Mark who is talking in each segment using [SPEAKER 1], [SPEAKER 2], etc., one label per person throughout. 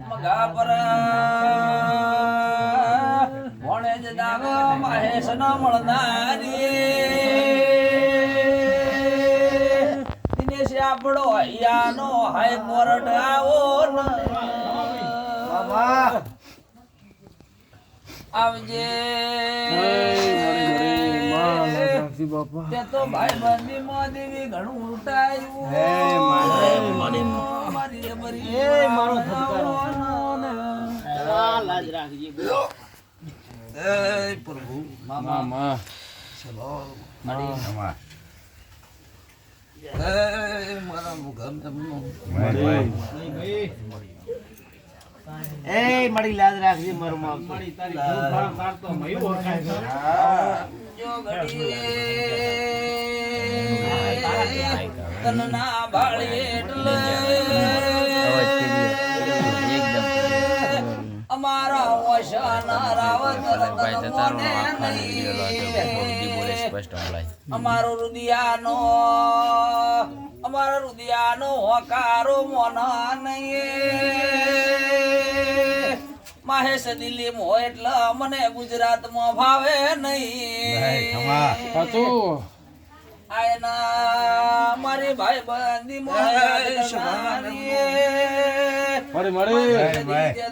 [SPEAKER 1] મગા પર ભણે જ દાગ મહેશ ન મળનારી દિનેશ આપણો હૈયાનો હાઈકોર્ટ આવો આવજે તે તો ભાઈ બંધી માં દેવી ઘણું ઉલટાયું મારી મારો લાજ રાખજે એ પ્રભુ મામા ચલો મારી મામા એ મારા મુગમ એમનો
[SPEAKER 2] એ મારી લાજ રાખજે મારો મામ મારી તારી ખૂબ કાઢતો મયો ઓળખાય
[SPEAKER 1] જો ઘડી તનના બાળી એટલે અમારા વશના રાવત રતન મોને નહીં અમારો રુદિયાનો હકારો મોના નહીં મહેશ દિલ્હી મો એટલે મને ગુજરાતમાં ભાવે નહીં આયના મારી ભાઈ બંધી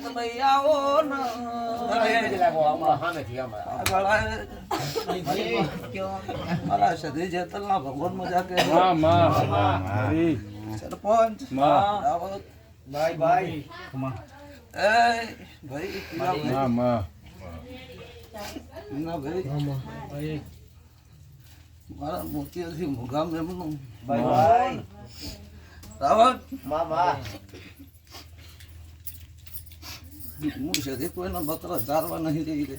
[SPEAKER 1] ભાઈ આવો ને મારા સદી જેતલના ભગવાન મજા કે સરપંચ ભાઈ એ ભાઈ ના ભાઈ મારા મોતિયાથી મુગામ એમનું ભાઈ રાવત મામા હું સદી કોઈના બકરા ચારવા નહીં રહી રે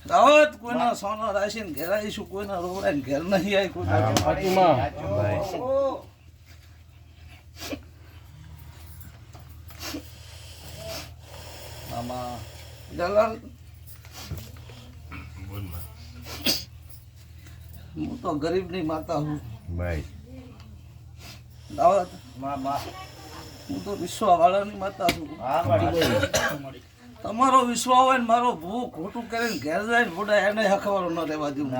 [SPEAKER 1] રાવત કોઈના સોના રાશીને ઘેરાઈશું કોઈના રોવડાઈને ઘેર નહીં આવી કોઈ મામા દલાલ હું તો ગરીબની માતા હું ભાઈ દાવત મામા હું તો વિશ્વાવાળાની માતા છું તમારો વિશ્વા હોય ને મારો ભૂ ખોટું કરીને ઘેર જાય ને બોડા એને હખવારો ન રહેવા દઉં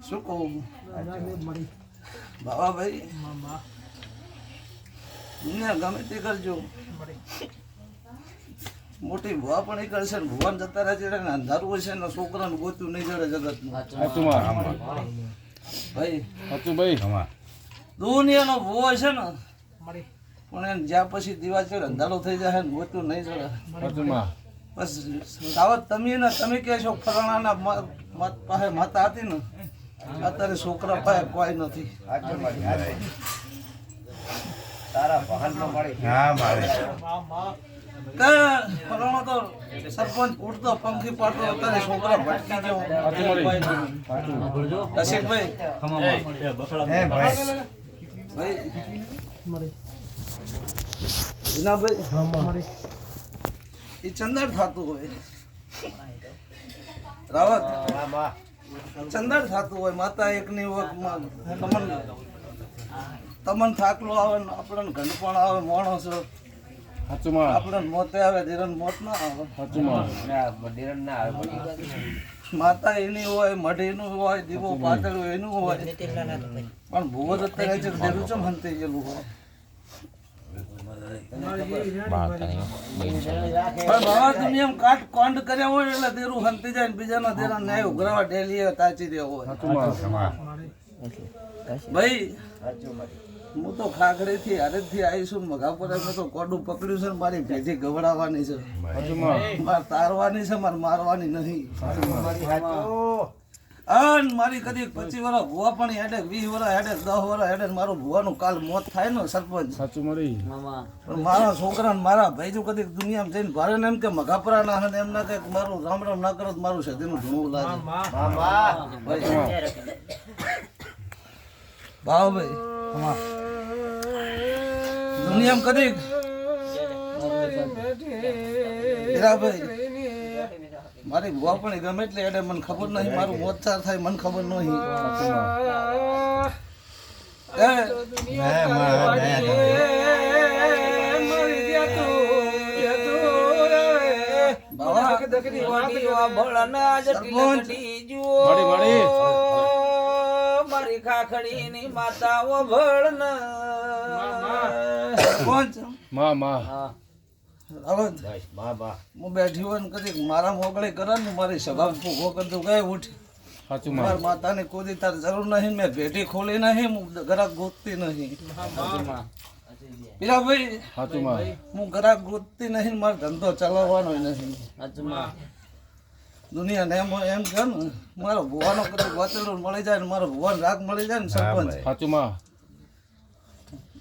[SPEAKER 1] શું કહું બાબા ભાઈ દુનિયા ગમે તે કરજો મોટી ભુવા પણ એ કરશે ને ભુવાન જતા રહે છે ને અંધારું હોય છે ને છોકરાને ગોત્યું નહીં જડે જગતનું ભાઈ દુનિયાનો ભુવો છે ને પણ એને જ્યાં પછી દીવા ચડે અંધારો થઈ જાય ને ગોત્યું નહીં જડે બસ દાવત તમે કહેશો ફલાણાના પાસે માતા હતી ને અત્યારે છોકરા પાસે કોઈ નથી તારા વાહનમાં મળી હા મારે ફલાણો તો સરપંચ ઉડતો પંખી પાડતો અત્યારે છોકરા ભટકી ગયો રસિકભાઈ જીનાભાઈ એ ચંદર થતું હોય રાવત ચંદર થતું હોય માતા એકની તમન થાકલો આવે ને આપણને ઘન પણ આવે માણસ આપણે મોતે આવે ધીરન મોત ના આવે માતા એની હોય મઢ એનું હોય દીવો પાતળું એનું હોય પણ ભૂવો તો અત્યારે છે ધીરું ચમ હંતી ગયેલું હોય બાબા તમે એમ કાટ કોંડ કર્યા હોય એટલે ધીરું હંતી જાય બીજાના ધીરા ન્યાય ઉઘરાવા ડેલી તાચી દેવો હોય ભાઈ હું તો ખાખડી થી હારે થી આવીશું મગાપુર તો કોડું પકડ્યું છે ને મારી ભેજી ગવડાવવાની છે મારે તારવાની છે મારે મારવાની નહીં મારી કદી 25 વર્ષ ભુવા પણ હેડે 20 વર્ષ હેડે 10 વર્ષ હેડે મારું ભુવાનું કાલ મોત થાય ને સરપંચ પણ મારા છોકરા ને મારા ભાઈ જો કદી દુનિયામાં જઈને ભારે ને એમ કે મગાપરા ના એમ ના કે મારું રામ રામ ના કરો મારું સદીનું ધૂણું લાગે ભાઈ દુનિયામાં કદી મારી ભુવા પણ ગમે એટલે એટલે મને ખબર નહીં મારું મોતચાર થાય મને ખબર નહીં
[SPEAKER 3] મારી ખાખડી ની માતાઓ ભળન
[SPEAKER 1] હું બેઠી હોય ને કદી મારા મોગળે કરે ને મારી સભા ભૂખો કરતું ગઈ ઉઠી મારા માતાને કોઈ તાર જરૂર નહીં મેં ભેટી ખોલી નહીં હું ગરાક ગોતતી નહીં પેલા ભાઈ હું ગરાક ગોતતી નહીં મારો ધંધો ચલાવવાનો નહીં દુનિયા ને એમ કે ને મારો ભુવાનો કદાચ વાતેડું મળી જાય ને મારો ભુવાન રાગ મળી જાય ને સરપંચ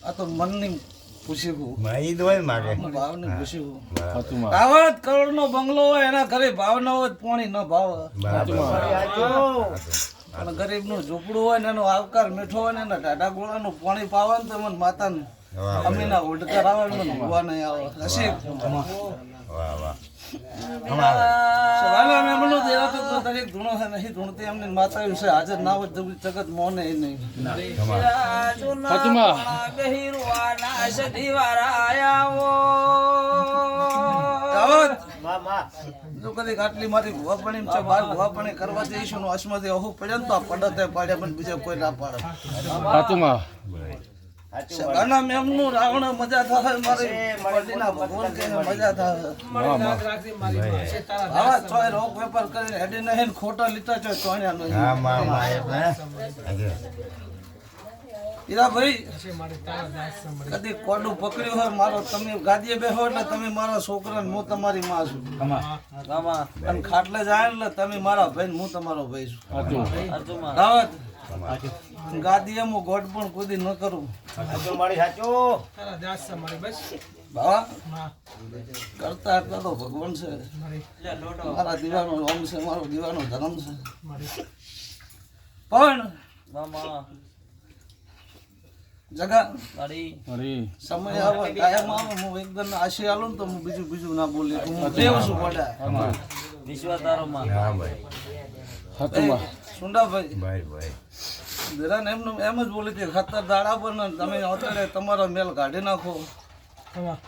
[SPEAKER 1] આ તો મનની ખુશી ભાવની ખુશી રાવત કરોડ નો બંગલો હોય એના ઘરે ભાવ ન હોય પાણી ન ભાવ અને ગરીબ નું ઝૂંપડું હોય ને એનો આવકાર મીઠો હોય ને એના ટાટા ગોળાનું પાણી પાવે ને તો મને માતાને અમીના ઉડકાર આવે મને ભુવા નહીં આવે નસીબ સવાલા મેં મનો દેવા તો દરેક ધૂણો છે નહીં ધૂણતી એમને માતા વિશે હાજર ના હોય જગત મોને નહીં જો કદી આટલી મારી ભુવાપણી છે બાર ભુવાપણી કરવા જઈશું અસમાંથી અહુ પડે ને તો આ પડતે પાડ્યા પણ બીજા કોઈ ના પાડે સગાના મેમનું રાવણ મજા થાય મારી પડીના ભગવાન કે મજા થાય હા ચોય રોક વેપાર કરીને હેડી નહીં ખોટા લીટા ચોય ચોણ્યા નહીં ઈરા ભાઈ કદી કોડું પકડ્યું હોય મારો તમે ગાદીએ બેહો એટલે તમે મારા છોકરા હું તમારી માં છું અને ખાટલે જાય એટલે તમે મારા ભાઈ હું તમારો ભાઈ છું રાવત ગાદીએ હું ગોડ પણ કુદી ન કરું બાવા કરતા એટલા તો ભગવાન છે મારા દીવાનો ઓમ છે મારો દીવાનો ધર્મ છે પણ જગા સમય આવે કાયમ આવે હું એકદમ આશી આલું ને તો હું બીજું ના બોલી હું દેવ છું મોટા સુંડાભાઈ જરા એમ જ બોલી હતી ખતર દાડા પર ને તમે અત્યારે તમારો મેલ કાઢી નાખો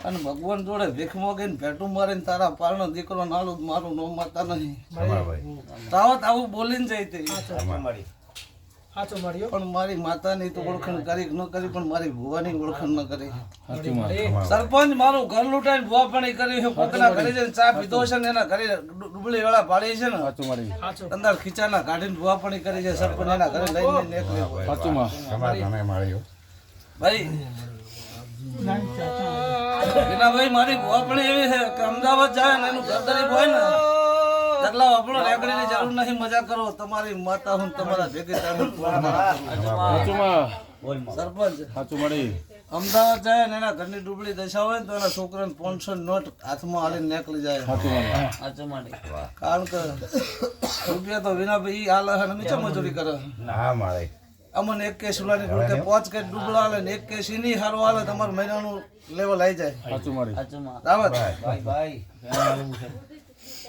[SPEAKER 1] અને ભગવાન જોડે ભીખ મોગીને ભેટું મારીને તારા પારનો દીકરો નાલું મારું નો માતા નહીં તાવત આવું બોલીને જઈ હતી પણ મારી માતાની તો ઓળખાણ કરી ન કરી પણ મારી ભુવાની ઓળખાણ ન કરી સરપંચ મારું ઘર લૂંટાઈને ભુવાપણી કરી છે પોતાના ઘરે જઈને ચા પીધો છે ને એના ઘરે ડુબળી વેળા પાડી છે ને અંદર ખીચાના કાઢીને ભુવાપણી કરી છે સરપંચ એના ઘરે લઈને નીકળી ભાઈ એના ભાઈ મારી ભુવાપણી એવી છે કે અમદાવાદ જાય ને એનું ઘર ગરીબ હોય ને એટલા આપણો રેકડીની જરૂર નહીં મજા કરો તમારી માતા હું તમારા ભેગી સરપંચ અમદાવાદ જાય ને એના ઘરની ડૂબળી દશા હોય ને તો એના છોકરાને 500 નોટ હાથમાં હાલીને નીકળી જાય કારણ કે રૂપિયા તો વિના ભાઈ હાલ નીચે મજૂરી કરે અમને એક કેસ ઉલાની ગુડકે 5 કેસ ડૂબળા હાલે ને એક કેસ એની હારો હાલે તમારું મહિનાનું લેવલ આવી જાય રાવત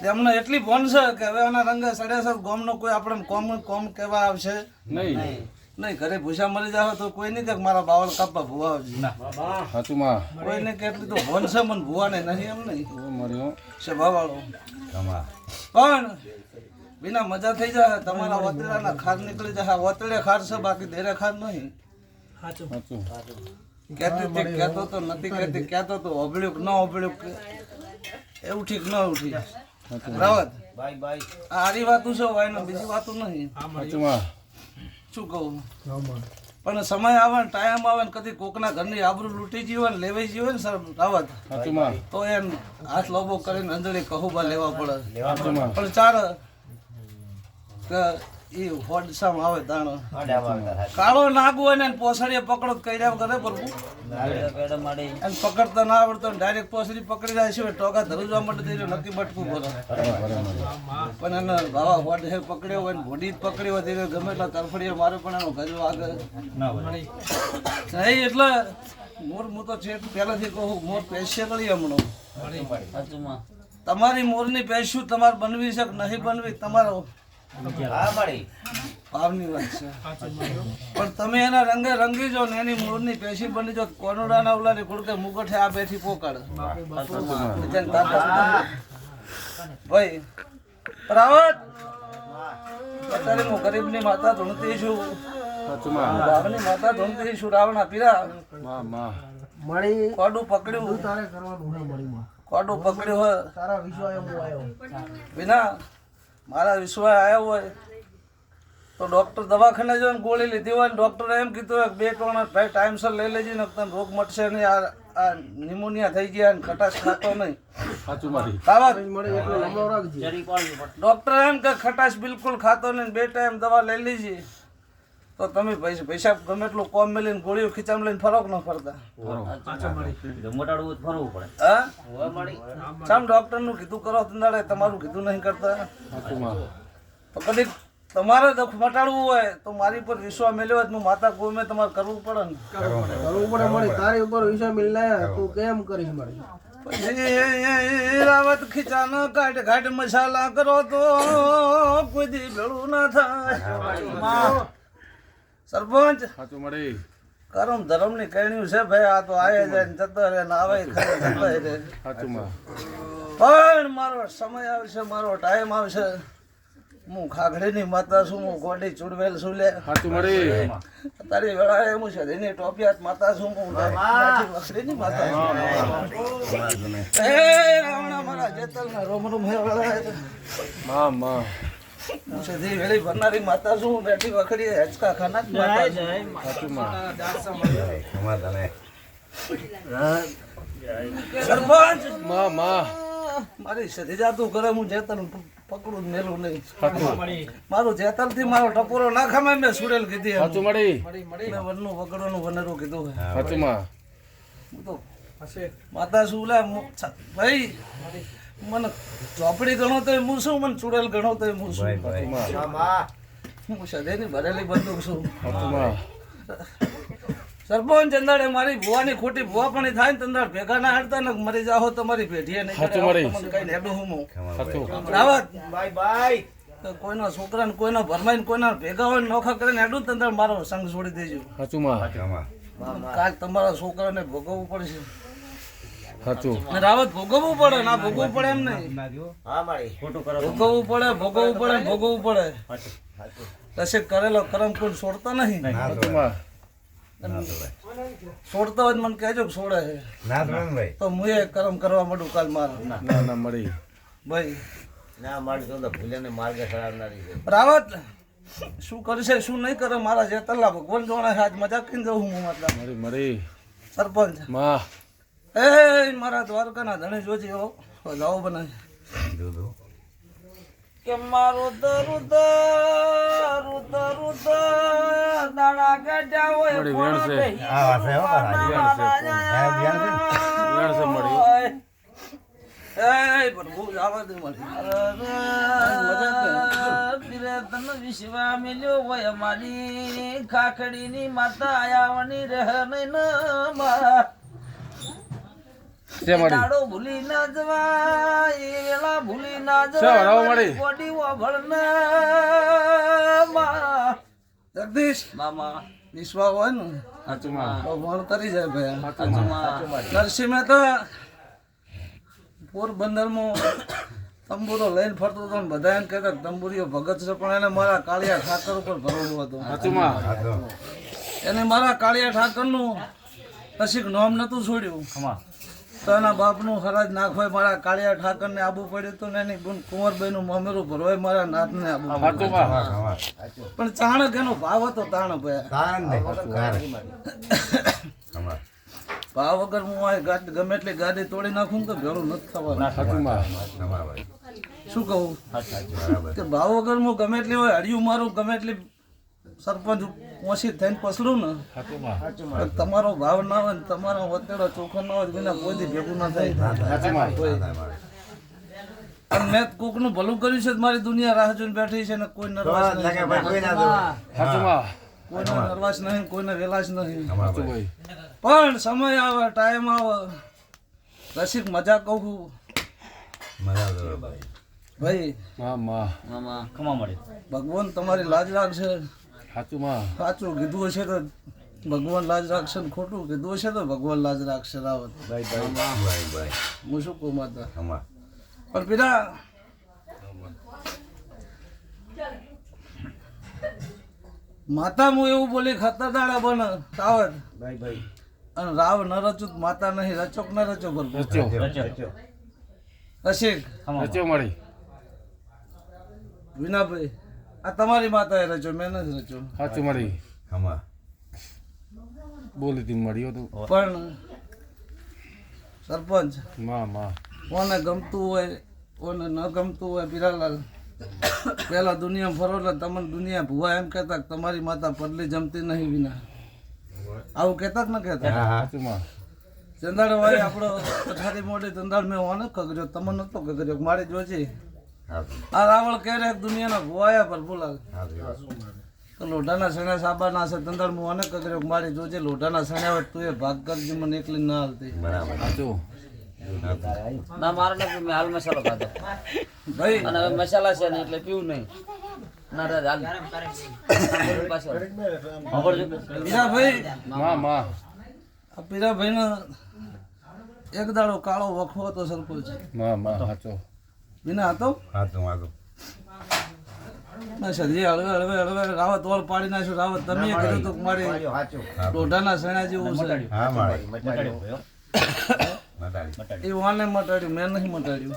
[SPEAKER 1] એમને એટલી ભોન છે કે હવે આના રંગે સડેસર ગામનો કોઈ આપણે કોમ કહેવા આવશે નહીં ઘરે ભૂસા મળી જાવ તો કોઈ નહીં કે મારા બાવળ કાપવા ભૂવા આવશે કોઈને કેટલી તો ભોન છે મને ભૂવાને નહીં એમ નહીં સ્વભાવવાળો પણ વિના મજા થઈ જાય તમારા વતેડાના ખાર નીકળી જાય વતેડે ખાર છે બાકી દેરે ખાર નહીં કહેતો તો નથી કહેતી કહેતો તો ઓબળ્યું ન ઓબળ્યું એવું ઠીક ન ઉઠી રાવત આરી વાતું છે હોય બીજી વાતું નહીં શું કહું પણ સમય આવે ને ટાઈમ આવે ને કદી કોકના ઘરની આબરૂ લૂંટી જીવે ને લેવાઈ જીવે ને સર રાવત તો એમ હાથ લોબો કરીને અંજળી કહુબા લેવા પડે પણ ચાર કે એ હોડસામ આવે દાણો કાળો નાગ હોય ને પોસડીએ પકડો કર્યા કરે પ્રભુ અને પકડતા ના આવડતો ડાયરેક્ટ પોસડી પકડી જાય છે ટોકા ધરુજવા માટે થઈ નક્કી બટકું ભરો પણ એને બાવા હોડ હે પકડ્યો હોય ને ભોડી પકડી હોય તે ગમે એટલા તરફડીએ મારે પણ એનો ગજો આગળ નહીં એટલે મોર હું તો છે પહેલાથી કહું મોર પેશિયા કરી હમણો તમારી મોરની પેશ્યું તમારે બનવી છે કે નહીં બનવી તમારો ભાવની વાત છે પણ તમે એના રંગે રંગી જો ને એની મૂળની પેશી બની જો કોનોડાના ઉલાની કુડકે મુગઠે આ બેઠી પોકાડ ભાઈ રાવત અત્યારે હું ગરીબની માતા ધૂણતી છું, રાવણની માતા ધૂણતી છું. રાવણા પીરા
[SPEAKER 2] મળી
[SPEAKER 1] કોડું પકડ્યું,
[SPEAKER 2] તારે કરવાનું હે મળી માં
[SPEAKER 1] કોડું પકડ્યું હોય
[SPEAKER 2] તારા વિશ્વાય હું આવ્યો
[SPEAKER 1] વિના મારા વિશ્વાસ આવ્યો હોય તો ડૉક્ટર દવાખાને જો ગોળી લીધી હોય ને ડૉક્ટરે એમ કીધું હોય કે 2 ટોણા ભાઈ ટાઈમસર લઈ લેજે ને તને રોગ મટશે નહીં, આ નિમોનિયા થઈ ગયા ને ખટાશ ખાતો નહીં. રાવત
[SPEAKER 2] મળી એટલે લંબો રાખજે
[SPEAKER 1] ડૉક્ટર એમ કે ખટાશ બિલકુલ ખાતો નહીં, 2 ટાઈમ દવા લઈ લીધી તો તમે પૈસા ગમે એટલું કોમ મેલીને ગોળીઓ ખીચામ લઈને ફરો કે ન ફરતા? હા ચામ ડૉક્ટરનું કીધું કરો તંદાડે તમારું કીધું નહીં કરતા. તો કદી તમારે દુઃખ મટાડવું હોય તો મારી પર વિશ્વાસ મેળવ્યો હોય તો માતા ગોમે તમારે કરવું પડે ને.
[SPEAKER 2] કરવું પડે મળી તારી ઉપર વિશ્વાસ મિલ તું કેમ કરીશ મળી
[SPEAKER 1] રાવત ખીચાનો કાઢ કાઢ મસાલા કરો તો કોઈ દી ભેળું ના થાય. સરપંચ કરમ ધરમ ની કહેણ્યું છે ભાઈ, આ તો આવે જાય ને જતો રહે ને આવે ખરે જતો રહે. પણ મારો સમય આવશે, મારો ટાઈમ આવશે. હું ખાખડીની માતા છું, હું ગોડી ચૂડવેલ છું. લે તારી વેળાએ હું શરીરની ટોપિયાત માતા છું, હું વખડીની માતા છું. એ રાવણા મારા જેતલના રોમ રોમ હે વેળાએ હું સીધી વેળી ભરનારી માતા છું, બેઠી વખડી હેચકા ખાના જ માતા છું. સરપંચ મારી સીધી જાતું કરે, હું જેતલ પકડું જ મેલું નહીં. મારું જેતલ થી મારો ટપોરો ના ખામે મેં સુડેલ કીધી, મેં વનનું વગડવાનું વનરું કીધું. હું તો માતા શું લે ભાઈ, મને ચોપડી ગણો તો હું શું, મને ચુડેલ ગણો તો હું શું. હું સદેની ભરેલી બંદૂક છું. સરપંચ ચંદાડે મારી ભુવાની ખોટી ભુવા પણ થાય ને તંદાડ ભેગા ના હાડતા ને મરી જાઓ તમારી પેઢીએ નહીં કઈ નેડું હું રાવત કોઈના છોકરા ને કોઈના ભરમાઈ ને કોઈના ભેગા હોય નોખા કરીને હેડું તંદાડ મારો સંગ છોડી દેજો. કાલ તમારા છોકરાને ભોગવવું પડશે. રાવત ભોગવવું પડે ના ભોગવવું પડે એમ નહીં, ભોગવવું પડે. કશે કરેલો કરમ કોઈ છોડતા નહીં. છોડતા હોય મને કહેજો છોડે તો હું એ કરમ કરવા માંડું કાલ મારું ભાઈ. રાવત શું કરશે શું નહીં કરે મારા જેતલા ભગવાન જોણે આજ મજાક કરીને જવું હું મતલબ. સરપંચ એ મારા દ્વારકાના ધણી જોજે લાવો બનાવી કે મારો દરુદ દાડા ગાડા હોય વિશ્વા મેલ્યો હોય અમારી ખાખડી ની માતા આયાવાની રહે નહીં દાડો ભૂલી ના જવા એ વેળા ભૂલી ના જવા બોડી વભળના જગદીશ મામા વિશ્વા હોય ને તો વણ કરી જાય ભાઈ. નરસિંહ મહેતા પોરબંદરમાં તંબુરો લઈને ફરતો હતો ને બધા એમ કહેતા તંબુરીઓ ભગત છે, પણ એને મારા કાળિયા ઠાકર ઉપર ભરેલું હતું. એને મારા કાળિયા ઠાકરનું કશીક નામ નતું છોડ્યું તો એના બાપનું હરાજ નાખવાય મારા કાળિયા ઠાકરને આબુ પડ્યું હતું ને એની બુન કુંવરબાઈનું મામેરું ભરવાય મારા નાથને આબુ. પણ ચાણક એનો ભાવ હતો તાણ ભાવ વગર હું ગમે એટલી ગાડી તોડી નાખું તો ભેળું નથી થવાનું. શું કહું કે ભાવ વગર હું ગમે એટલી હોય હડિયું મારું ગમે એટલી સરપંચ ઓછી થઈને પસલું ને તમારો ભાવ ના હોય ને તમારો વતેડો ચોખ્ખો ના હોય વિના કોઈ ભેગું ના થાય. મેં કોક નું ભલું કર્યું છે મારી દુનિયા રાહ જોઈને બેઠી છે ને કોઈ નર્વાસ નહીં, કોઈને વેલાશ નહીં. પણ સમય આવે ટાઈમ આવે રસિક મજા કહું ભાઈ ભગવાન તમારી લાજ રાખશે. સાચું કીધું હશે તો ભગવાન લાજ રાખશે ને ખોટું કીધું હશે તો ભગવાન લાજ રાખશે. રાવત હું શું કહું માતા પણ પેલા માતા હું એવું બોલી ખતરદાડા બન તાવત
[SPEAKER 2] ભાઈ ભાઈ
[SPEAKER 1] અને રાવ ન રચુત માતા નહીં રચોક ન રચો બરબો રસિક
[SPEAKER 4] રચ્યો મળી
[SPEAKER 1] વિનાભાઈ આ તમારી માતાએ રચ્યો મેં નથી રચ્યો
[SPEAKER 4] સાચું મળી
[SPEAKER 5] આમાં
[SPEAKER 4] બોલી તી મળ્યો તો
[SPEAKER 1] પણ સરપંચ
[SPEAKER 4] માં માં
[SPEAKER 1] કોને ગમતું હોય કોને ન ગમતું હોય પીરાલાલ પેલા દુનિયા ફરો એટલે તમને દુનિયા ભુવા એમ કહેતા કે તમારી માતા પડલી જમતી નહીં વિના આવું કહેતા કે ન કહેતા
[SPEAKER 4] સાચું માં
[SPEAKER 1] ચંદાડ ભાઈ આપણો પથારી મોટી ચંદાડ મેં ઓને કગર્યો તમને નતો કગર્યો મારી જોજી આ રાવળ કહે રે દુનિયાના ભુવાયા પર બોલા તો લોઢાના સણ્યા સાબાના છે ચંદાડ મેં ઓને કગર્યો મારી જોજે લોઢાના સણ્યા હોય તું એ ભાગ કરજો મને એકલી ના હાલતી
[SPEAKER 4] સાચું
[SPEAKER 3] ના મારે નથી મેં હાલ મસાલો ખાધો
[SPEAKER 1] ભાઈ
[SPEAKER 3] અને હવે મસાલા છે ને એટલે પીવું નહીં ના દાદા હાલ પાછળ
[SPEAKER 1] પીરાભાઈ
[SPEAKER 4] માં માં
[SPEAKER 1] આ પીરાભાઈનો એક દાડો કાળો વખો હતો સરપંચ
[SPEAKER 4] માં માં સાચો
[SPEAKER 1] વિના હતો ના સદી હળવે હળવે હળવે રાવત વળ પાડી નાખ્યું રાવત તમે કીધું તો મારી લોઢાના સણા જેવું છે એ વાને મટાડ્યું મેં નહીં મટાડ્યું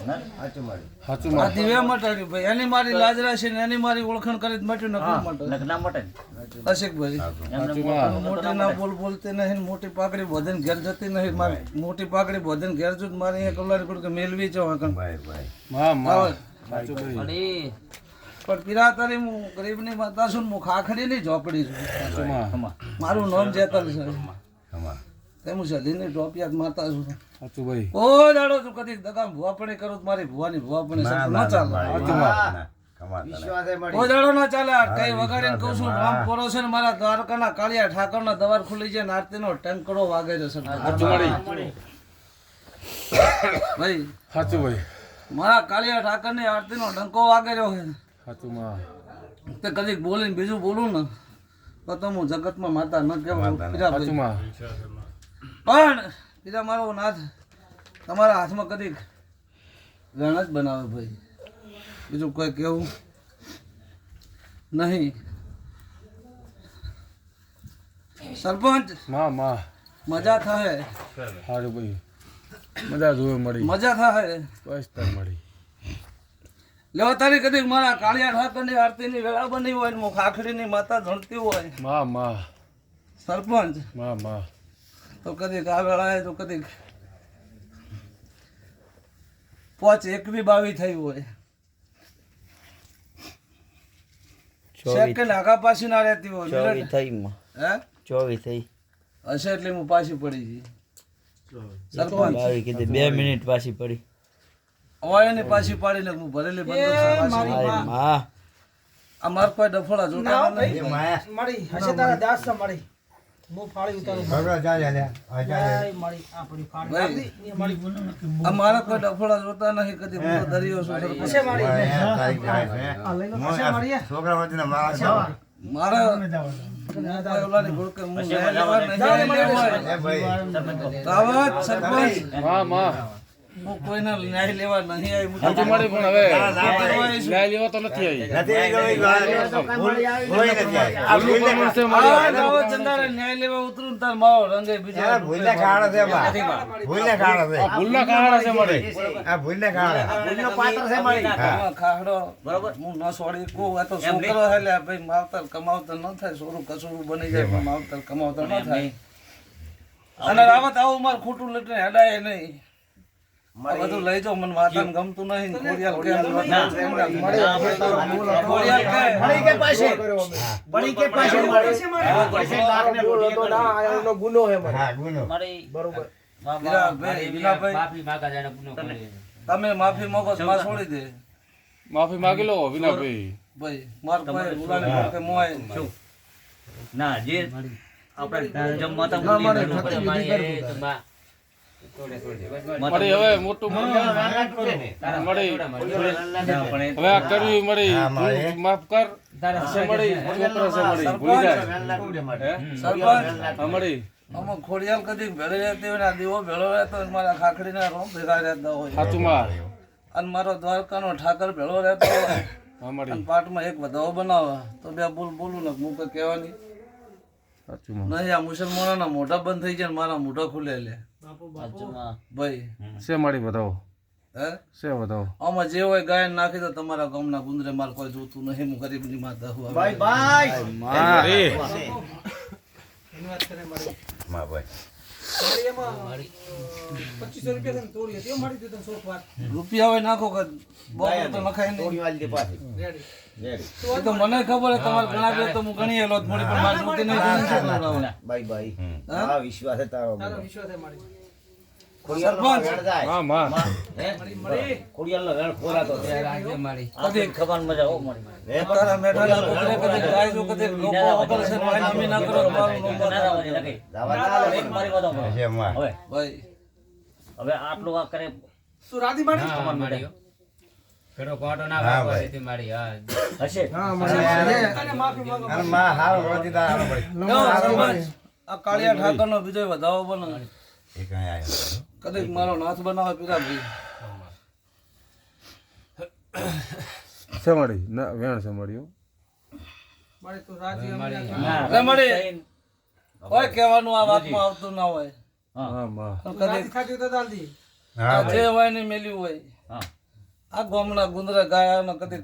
[SPEAKER 4] સાચું
[SPEAKER 1] આ
[SPEAKER 4] માં
[SPEAKER 1] દિવ્યા મટાડ્યું ભાઈ એની મારી લાજ રાખી ને એની મારી ઓળખાણ કરી મટ્યું નકલું મટાડ્યું અશિકભાઈ
[SPEAKER 4] સાચું માં
[SPEAKER 1] મોટી ના બોલ બોલતી નહીં મોટી પાકડી બોધીને ઘેર જતી નહીં મારી મોટી પાકડી બોધીને ઘેર જુ મારી અહીંયા કલારી કુડ કે મેલવી છો
[SPEAKER 4] માં માં સાચું ભાઈ
[SPEAKER 3] અડી
[SPEAKER 1] પણ પીરા તારી હું ગરીબની માતા છું હું ખાખડીની ઝોપડી છું
[SPEAKER 4] સાચું માં
[SPEAKER 1] મારું નામ જેતલ છે તેમ સદીની ટોપિયાત માતા છું
[SPEAKER 4] સાચું ભાઈ
[SPEAKER 1] કોઈ દાડો તું કદી દગા ભુવાપણી કરું તો મારી ભુવાની ભુવાપણી ન ચાલે
[SPEAKER 4] સાચું માં
[SPEAKER 2] વિશ્વાસે મળી
[SPEAKER 1] કોઈ દાડો ના ચાલે આ કઈ વગાડીને કહું છું રામ પોરો છે ને મારા દ્વારકાના કાળિયા ઠાકરના દવાર ખુલી જાય ને આરતીનો ટેંકડો વાગે છે
[SPEAKER 4] સાચું મળી
[SPEAKER 1] ભાઈ
[SPEAKER 4] સાચું ભાઈ
[SPEAKER 1] મારા કાળિયા ઠાકરની આરતીનો ડંકો વાગે રહ્યો છે
[SPEAKER 4] સાચું માં
[SPEAKER 1] તે કદીક બોલીને બીજું બોલું ને તો હું જગતમાં માતા ન કહેવાય
[SPEAKER 4] સાચું માં
[SPEAKER 1] પણ બીજા મારો નાથ તમારા હાથમાં કદીક ગણ જ બનાવે ભાઈ બીજું કોઈ કેવું નહીં સરપંચ
[SPEAKER 4] માં માં
[SPEAKER 1] મજા થાય
[SPEAKER 4] સારું ભાઈ મજા જોવે મળી
[SPEAKER 1] મજા થાય
[SPEAKER 4] બસ તાર મળી
[SPEAKER 1] લેવા તારી કદીક મારા કાળિયા ઠાકરની આરતીની વેળા બની હોય ને હું ખાખડીની માતા ધણતી હોય
[SPEAKER 4] માં માં
[SPEAKER 1] સરપંચ
[SPEAKER 4] માં માં
[SPEAKER 1] તો કદીક આ વેળાએ તો કદીક 5-21 થઈ હોય સેકન્ડ આગા પાછી ના રહેતી હોય મિનિટ. હે
[SPEAKER 6] 24 થઈ
[SPEAKER 1] હશે એટલે હું પાછી પડી ગઈ સરપંચ
[SPEAKER 6] 22 કીધું 2 મિનિટ પાછી પડી
[SPEAKER 1] ઓયને પાછી પાડીને હું ભરેલી બંદૂક છે પાછી.
[SPEAKER 6] મારી માં
[SPEAKER 1] આ માર કોઈ ડફોડા જોતા નહીં
[SPEAKER 2] મળી હશે તારા દાસ છે મળી મો ફાળી ઉતારું
[SPEAKER 1] ભાઈ, આ મારા કોઈ ડફોડા જોતા નહીં કદી હું તો દરિયો છું સરપંચ.
[SPEAKER 2] હશે મળી હશે મળી
[SPEAKER 1] મારા ઓલાની ગોળકે હું ન્યાય લેવા નહીં રાવત સરપંચ
[SPEAKER 4] માં માં
[SPEAKER 1] હું કોઈના ન્યાય લેવા નહીં આવી હું
[SPEAKER 4] સાચું મળી પણ હવે ન્યાય લેવા તો નથી આવી
[SPEAKER 1] આ રાવત ચંદારે ન્યાય લેવા ઉતરું ને તાર માવો રંગે બીજા
[SPEAKER 4] ભૂલના કારણે છે મળી
[SPEAKER 1] આમાં ખાહડો બરાબર હું ન છોડી કહું આ તો છોકરો હે લે ભાઈ માવતર કમાવતર ન થાય સોરું કસુરું બની જાય પણ માવતર કમાવતર ન થાય અને રાવત આવું મારે ખોટું લઈને હેડાય નહીં આ બધું લઈ જાઓ મને વાતાને ગમતું નહીં ને ખોડિયાલ કે ખોડિયાલ કે તમે માફી માંગો તો માં છોડી દે
[SPEAKER 4] માફી માગી લો વિનાભાઈ
[SPEAKER 1] ભાઈ માર કોઈ ઉડાડી કે મોય
[SPEAKER 7] ના જે આપણે જમવાતા
[SPEAKER 1] ના, મારે
[SPEAKER 7] મળી
[SPEAKER 4] હવે મોટું મળી હવે આ કરવી મળી માફ કર મળી છોકરા છે મળી ભૂલી જાય
[SPEAKER 1] સરપંચ
[SPEAKER 4] હા મળી
[SPEAKER 1] આમાં ખોડિયાલ કદી ભેળી રહેતી હોય ને આ દીવો ભેળો રહેતો હોય ને મારા ખાખડીના રોમ ભેગા રહેતા હોય
[SPEAKER 4] સાચું માં
[SPEAKER 1] અને મારો દ્વારકાનો ઠાકર ભેળો રહેતો હોય
[SPEAKER 4] હા મળી
[SPEAKER 1] અને પાટમાં એક વધાવો બનાવે તો બે બોલું ને હું કઈ કહેવાની
[SPEAKER 4] સાચું માં
[SPEAKER 1] નહીં. આ મુસલમાનોના મોઢા બંધ થઈ જાય ને મારા મોઢા ખુલે લે
[SPEAKER 3] સાચુમાં
[SPEAKER 1] ભાઈ.
[SPEAKER 4] શે મળી બતાવો
[SPEAKER 1] હે
[SPEAKER 4] શે બતાવો
[SPEAKER 1] આમાં જે હોય ગાયન નાખી દો તમારા ગામના ગુંદરે માર કોઈ જોતું નહીં. હું ગરીબની માતા હું.
[SPEAKER 2] ભાઈ ભાઈ
[SPEAKER 4] મારી
[SPEAKER 1] રૂપિયા હોય નાખો કે બપોર તો નખાય નહીં.
[SPEAKER 2] થોડી વાર દે પાછી
[SPEAKER 1] એ તો મને ખબર છે તમારે ઘણા બે તો હું ગણી એલો જ મળી પણ મારી જોતી નહીં ગણી શું કરાવવાનું?
[SPEAKER 2] ભાઈ ભાઈ
[SPEAKER 1] હા?
[SPEAKER 2] હા વિશ્વાસ છે તારો
[SPEAKER 1] સરપંચ.
[SPEAKER 4] હા માં
[SPEAKER 2] ખોડિયાલનો વેણ ખોરાતો છે.
[SPEAKER 1] કદી
[SPEAKER 7] ખબર મજા હો મળી
[SPEAKER 2] હે?
[SPEAKER 1] તારા મેઠાના કુતરે કદી ગાય જો કદી લોકો વગર છે ને વાય નમી ના કરો તો મારું નામ બતાવો.
[SPEAKER 2] જવા ના લે.
[SPEAKER 7] મારી વાતો હવે
[SPEAKER 1] ભાઈ
[SPEAKER 7] હવે આટલું આ કરે હશે
[SPEAKER 1] આ કાળિયા ઠાકરનો બીજો વધાવો બને કદી મારો નાથ બનાવે પીરા ભાઈ.
[SPEAKER 4] શે મળી ના વેણ શે મળી હો.
[SPEAKER 1] અરે મળી કોઈ કહેવાનું આ વાતમાં આવતું ના હોય.
[SPEAKER 4] હા માં
[SPEAKER 1] કદી આ જે હોય ને મેલ્યું હોય.
[SPEAKER 7] હા
[SPEAKER 1] આ ગામના ગુંદરા ગાયો કદી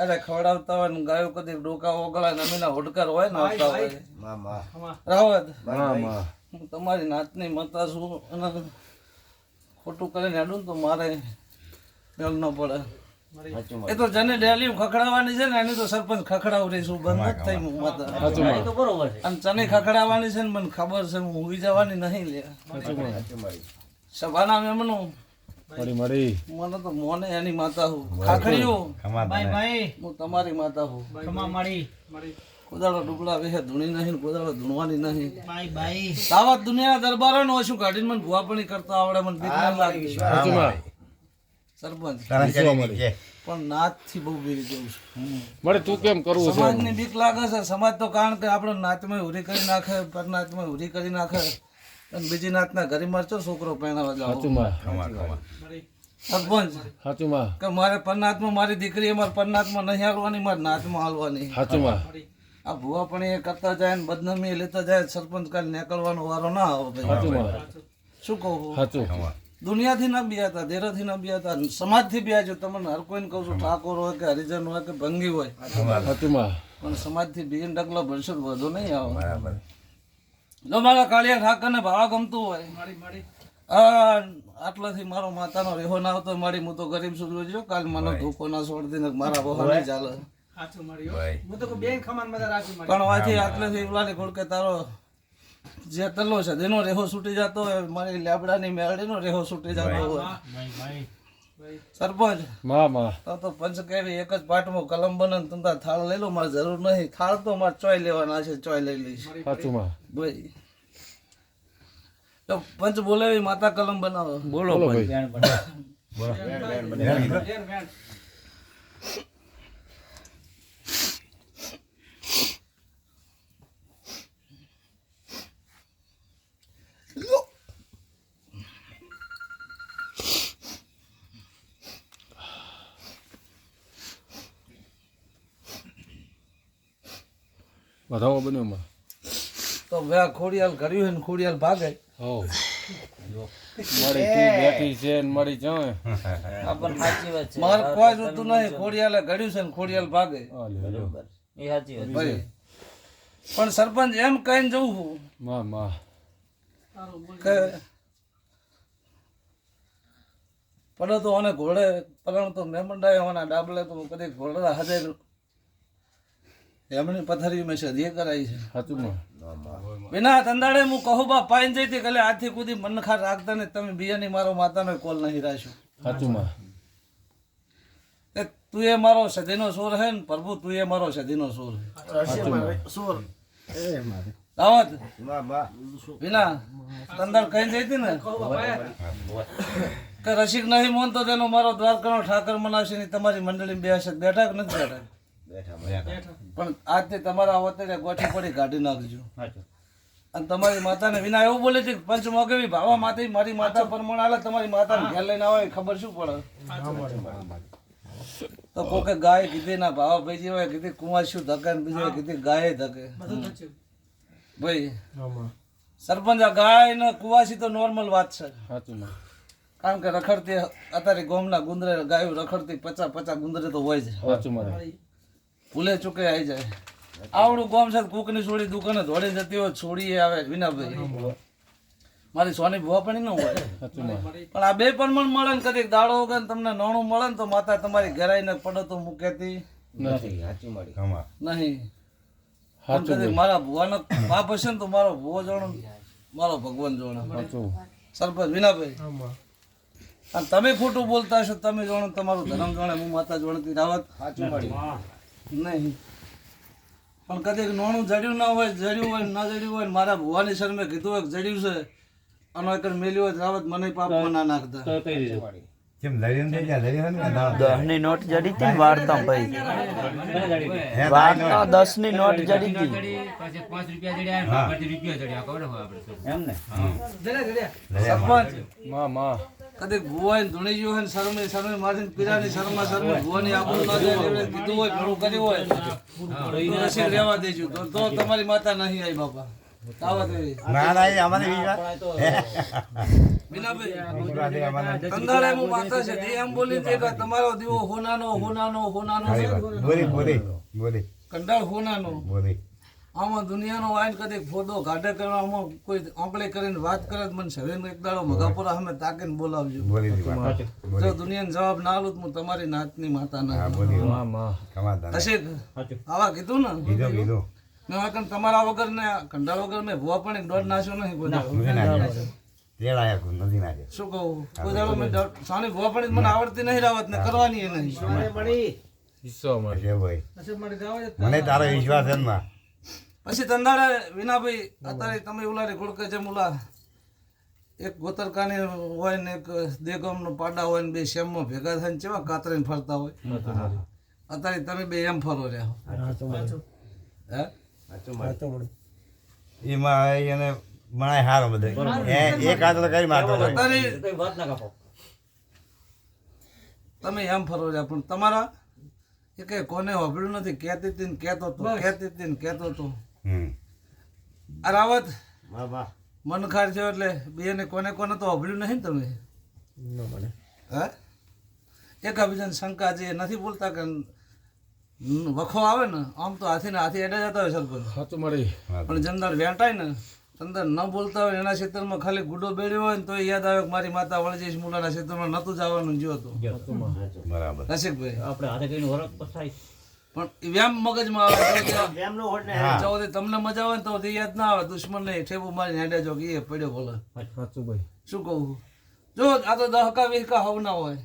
[SPEAKER 1] અરે ખવડાવતા હોય ને ગાયો કદી ડોકા ઓગળા નમીના હોડકર હોય ને આવતા હોય.
[SPEAKER 2] મામા
[SPEAKER 1] રાવત
[SPEAKER 4] હા માં
[SPEAKER 1] હું તમારી નાતની માતા છું અને ખોટું કરીને હેડું ને તો મારે મેળ ન પડે. એ તો જેને ડેલી ખખડાવવાની છે ને એની તો સરપંચ ખખડાવડી બંધ નથી થઈ હું માતા.
[SPEAKER 4] સાચું માં
[SPEAKER 7] તો બરોબર છે
[SPEAKER 1] અને ચને ખખડાવવાની છે ને મને ખબર છે હું ઉઈ જવાની નહીં લે. સભાના મેમનું
[SPEAKER 4] મળી મળી
[SPEAKER 1] મને તો મોને એની માતા હું ખાખડ્યું હું તમારી માતા હું. કોદાળો ડુબળા વિશે ધૂણી નહીં કોદાળો ધૂણવાની નહીં. આવા દુનિયા દરબારો નો શું કાઢીને મને ભુવાપણી કરતા આવડે મને બીક ના લાગે.
[SPEAKER 4] સાચું માં
[SPEAKER 1] સરપંચ
[SPEAKER 4] વિશ્વા મળી
[SPEAKER 1] પણ નાત થી બહુ બીક જવું છું.
[SPEAKER 4] મળી તું કેમ કરવું છે
[SPEAKER 1] સમાજ ની બીક લાગે છે. સમાજ તો કારણ કે આપણે નાતમાં ઉરી કરી નાખે પર નાતમાં ઉરી કરી નાખે અને બીજી નાતના ઘરે મારચો છોકરો પહેણાવા
[SPEAKER 4] સાચું
[SPEAKER 1] જાવ.
[SPEAKER 4] માં
[SPEAKER 1] સરપંચ
[SPEAKER 4] સાચું માં
[SPEAKER 1] કે મારે પરનાથમાં મારી દીકરી મારે પરનાથમાં નહીં હાલવાની મારે નાતમાં હાલવાની.
[SPEAKER 4] સાચું માં
[SPEAKER 1] આ ભુવા પણ એ કરતા જાય ને બદનામી લેતા જાય સરપંચ કાલ નીકળવાનો વારો ના આવે
[SPEAKER 4] સાચું
[SPEAKER 1] ભાઈ.
[SPEAKER 4] માં
[SPEAKER 1] શું કહું
[SPEAKER 4] સાચું
[SPEAKER 1] દુનિયાથી ના બિયાતા દેરાથી ના બિયાતા સમાજથી બિયાજો. તમને હર કોઈને કહું છું ઠાકોર હોય કે હરિજન હોય કે ભંગી હોય
[SPEAKER 4] સાચું માં
[SPEAKER 1] પણ સમાજથી બીન ડગલો ભરશો વધુ નહીં આવે. જો મારા કાળિયા ઠાકરને ભાવા ગમતું હોય આટલાથી મારો માતાનો રેહો ના આવતો મારી હું તો ગરીબ છું જોજો કાલ મને ધોકો ના છોડતી ને મારા બહુ નહીં ચાલે. પણ વાથી આટલેથી ઉલાની ખોડકે તારો જે તલ્લો છે તેનો રેહો છૂટી જતો હોય મારી લેબડાની મેળડીનો રેહો છૂટી જતો હોય. સરપંચ
[SPEAKER 4] માં
[SPEAKER 1] તો પંચ કેવી એક જ પાટમાં કલમ બને ને તમે થાળ લઈ લો મારે જરૂર નહીં. થાળ તો મારે ચોય લેવાના છે ચોય લઈ લઈશ
[SPEAKER 4] સાચું માં
[SPEAKER 1] ભાઈ. તો પંચ બોલે એવી માતા કલમ બનાવો.
[SPEAKER 4] બોલો ભાઈ બતાવો બન્યો માં
[SPEAKER 1] તો વ્યા ખોડિયાલ ઘડ્યું છે ને ખોડિયાલ ભાગે.
[SPEAKER 4] હો મળી તું બેઠી છે ને મળી જાવ
[SPEAKER 3] આ પણ સાચી વાત છે
[SPEAKER 1] મારે કોઈ જોતું નહીં. ખોડિયાલે ઘડ્યું છે ને ખોડિયાલ ભાગે
[SPEAKER 3] એ સાચી વાત
[SPEAKER 1] ભાઈ. પણ સરપંચ એમ કહીને જવું છું
[SPEAKER 4] માં
[SPEAKER 1] કે પડે તો અને ઘોડે પલણ તો મેમંડાય હોવાના ડાબલે તો કદી ઘોડા હાજર એમની પથારી મેં સદીએ કરાઈ છે.
[SPEAKER 4] સાચું માં
[SPEAKER 1] વિના તંદાડે હું કહું બા પાઈન જઈતી કલે હાથથી કૂદી મનખા રાખતા ને તમે બિયાની મારો માતાનો કોલ નહીં રાખ્યો.
[SPEAKER 4] સાચું માં
[SPEAKER 1] એ તું એ મારો સદીનો સોર હે ને પ્રભુ તું એ મારો સદીનો સોર હે. સોર દાવત વિના તંદાડ કઈ જઈતી ને કે રસિક નહીં મોન તો તેનો મારો દ્વારકાનો ઠાકર મનાવશે ને તમારી મંડળી બેસે બેઠા કે નથી બેઠા પણ આજથી તમારા અવતરે ગોઠી પડી કાઢી નાખજો. અને તમારી માતાને વિના એવું બોલે છે કે પંચ મોગેવી ભાવા માતા મારી માતા પરમણ આલે તમારી માતાને ઘેર લઈને આવે ખબર શું પડે. તો કોકે ગાય કીધી ના ભાવા ભાઈ હોય કીધી કુંવાસ્યું ધકે ને બીજો કીધી ગાય ધકે ભાઈ સરપંચ આ ગાય ને કુવાસી તો નોર્મલ વાત છે
[SPEAKER 4] સાચું મારી
[SPEAKER 1] કારણ કે રખડતી અત્યારે ગોમના ગુંદરે ગાયો રખડતી 50 ગુંદરે તો હોય જ
[SPEAKER 4] સાચું મારી
[SPEAKER 1] ભૂલે ચૂકે આવી જાય આવડું ગોમ છે કૂકની છોડી દુકાને દોડી જતી હોય છોડી આવે વિનાભાઈ મારી સોની ભુવા પણ ન હોય
[SPEAKER 4] સાચું મારી
[SPEAKER 1] પણ આ બે પણ મણ મળે ને કદી દાડો વગર ને તમને નાણું મળે ને તો માતા તમારી ઘરાઈને પડો તો મૂકેતી
[SPEAKER 4] નથી
[SPEAKER 1] નહીં
[SPEAKER 4] સાચું
[SPEAKER 1] કદી મારા ભુવાનો બાપ હશે ને તો મારો ભુવો જોણો મારો ભગવાન જોણો
[SPEAKER 4] સાચું
[SPEAKER 1] સરપંચ વિનાભાઈ અને તમે ખોટું બોલતા હશો તમે જોણો તમારું ધર્મ જોણે હું માતા જોણતી રાવત સાચું મળી નહીં પણ કદી નોણું જડ્યું ના હોય જડ્યું હોય ના જડ્યું હોય મારા ભુવાની શરમે કીધું હોય જડ્યું છે અને એક મેલ્યું હોય રાવત મને પાપમાં ના નાખતા
[SPEAKER 5] કેમ લઈ ને જા લઈ ને
[SPEAKER 6] 10 ની નોટ જડી હતી ને વાર્તા ભાઈ વાર્તા 10 ની નોટ જડી હતી
[SPEAKER 7] એમ ને
[SPEAKER 1] સરપંચ
[SPEAKER 4] માં
[SPEAKER 1] કદી ભુવાઈ ધૂણી ગયું હોય ને શરમે શરમે મારીને પીરાની શરમા શરમે ભુવાની આબરૂ ના જાય એવડે કીધું હોય ઘણું કર્યું હોય તો રસી રહેવા દેજો તો તમારી માતા નહીં આવી બાપા દાવત એવી
[SPEAKER 5] ના ના એ અમારે વિશ્વાસ
[SPEAKER 1] વિનાભાઈ કંગાળે હું માતા છે તે એમ બોલી છે કે તમારો દીવો હોનાનો
[SPEAKER 5] બોલી
[SPEAKER 1] કંડાળ હોનાનો
[SPEAKER 5] બોલી
[SPEAKER 1] આમાં દુનિયાનો વાઈન કદી ફોટો ઘાટે કરવામાં કોઈ આંકડે કરીને વાત કરે તો મને સવેનો એક દાડો મગાપુરા અમે તાકીને બોલાવજો
[SPEAKER 5] બોલી
[SPEAKER 1] જો દુનિયાને જવાબ ના આલું તો હું તમારી નાતની માતા ના હશે આવા કીધું ને
[SPEAKER 5] કીધું
[SPEAKER 1] ને વાકણ તમારા વગર ને કંડાળ વગર મેં ભુવા પણ એક દોડ નાખ્યો નહીં કોઈ દાડો.
[SPEAKER 5] તેલ આયા નથી નાખે
[SPEAKER 1] શું કહું કોઈ દાડો મેં સાની ભુવા પણ મને આવડતી નહીં રાવત ને કરવાની એ નહીં
[SPEAKER 4] હિસ્સો મારી
[SPEAKER 5] છે ભાઈ મને તારો વિશ્વાસ છે ને
[SPEAKER 1] પછી તંદાડે વિનાભાઈ અત્યારે તમે ઉલારી ગુડકે જેમ ઉલા એક ગોતરકાની હોય ને એક દેગમનો પાડા હોય ને બે શેમમાં ભેગા થઈને કેવા કાતરીને ફરતા હોય અત્યારે તમે બે એમ ફરો રહ્યા હે
[SPEAKER 5] એમાં એને મણાય હારો બધે એક હાથ તો કઈ મારતો
[SPEAKER 1] અત્યારે
[SPEAKER 7] કઈ વાત ના કાપો
[SPEAKER 1] તમે એમ ફરો રહ્યા પણ તમારા એ કઈ કોને વાપર્યું નથી કહેતી હતી ને કહેતો હતો આ રાવત મનખાર છે એટલે બેને કોને કોને તો વાપર્યું નહીં ને તમે હે એકાબીજાને શંકા છે નથી બોલતા કે વખો આવે ને આમ તો હાથી એડે જતા હોય સરપંચ
[SPEAKER 4] સાચું મારી
[SPEAKER 1] પણ જમદાર વેટાય ને અંદર ન બોલતા હોય એના ક્ષેત્રમાં ખાલી ગુડો બેડ્યો હોય ને તો યાદ આવે કે મારી માતા વળજેશ મુલાના ક્ષેત્રમાં નતું જવાનું જો હતું
[SPEAKER 5] બરાબર
[SPEAKER 1] રસિકભાઈ
[SPEAKER 7] આપણે હાથે કઈ વરખ પસાય
[SPEAKER 1] પણ એ વ્યામ મગજમાં આવે જો તમને મજા આવે ને તો યાદ ના આવે દુશ્મન ને ઠેબુ મારી હેડે જો કે એ પડ્યો બોલે
[SPEAKER 4] સાચું ભાઈ
[SPEAKER 1] શું કહું જો આ તો દહકા વીહકા હવ ના હોય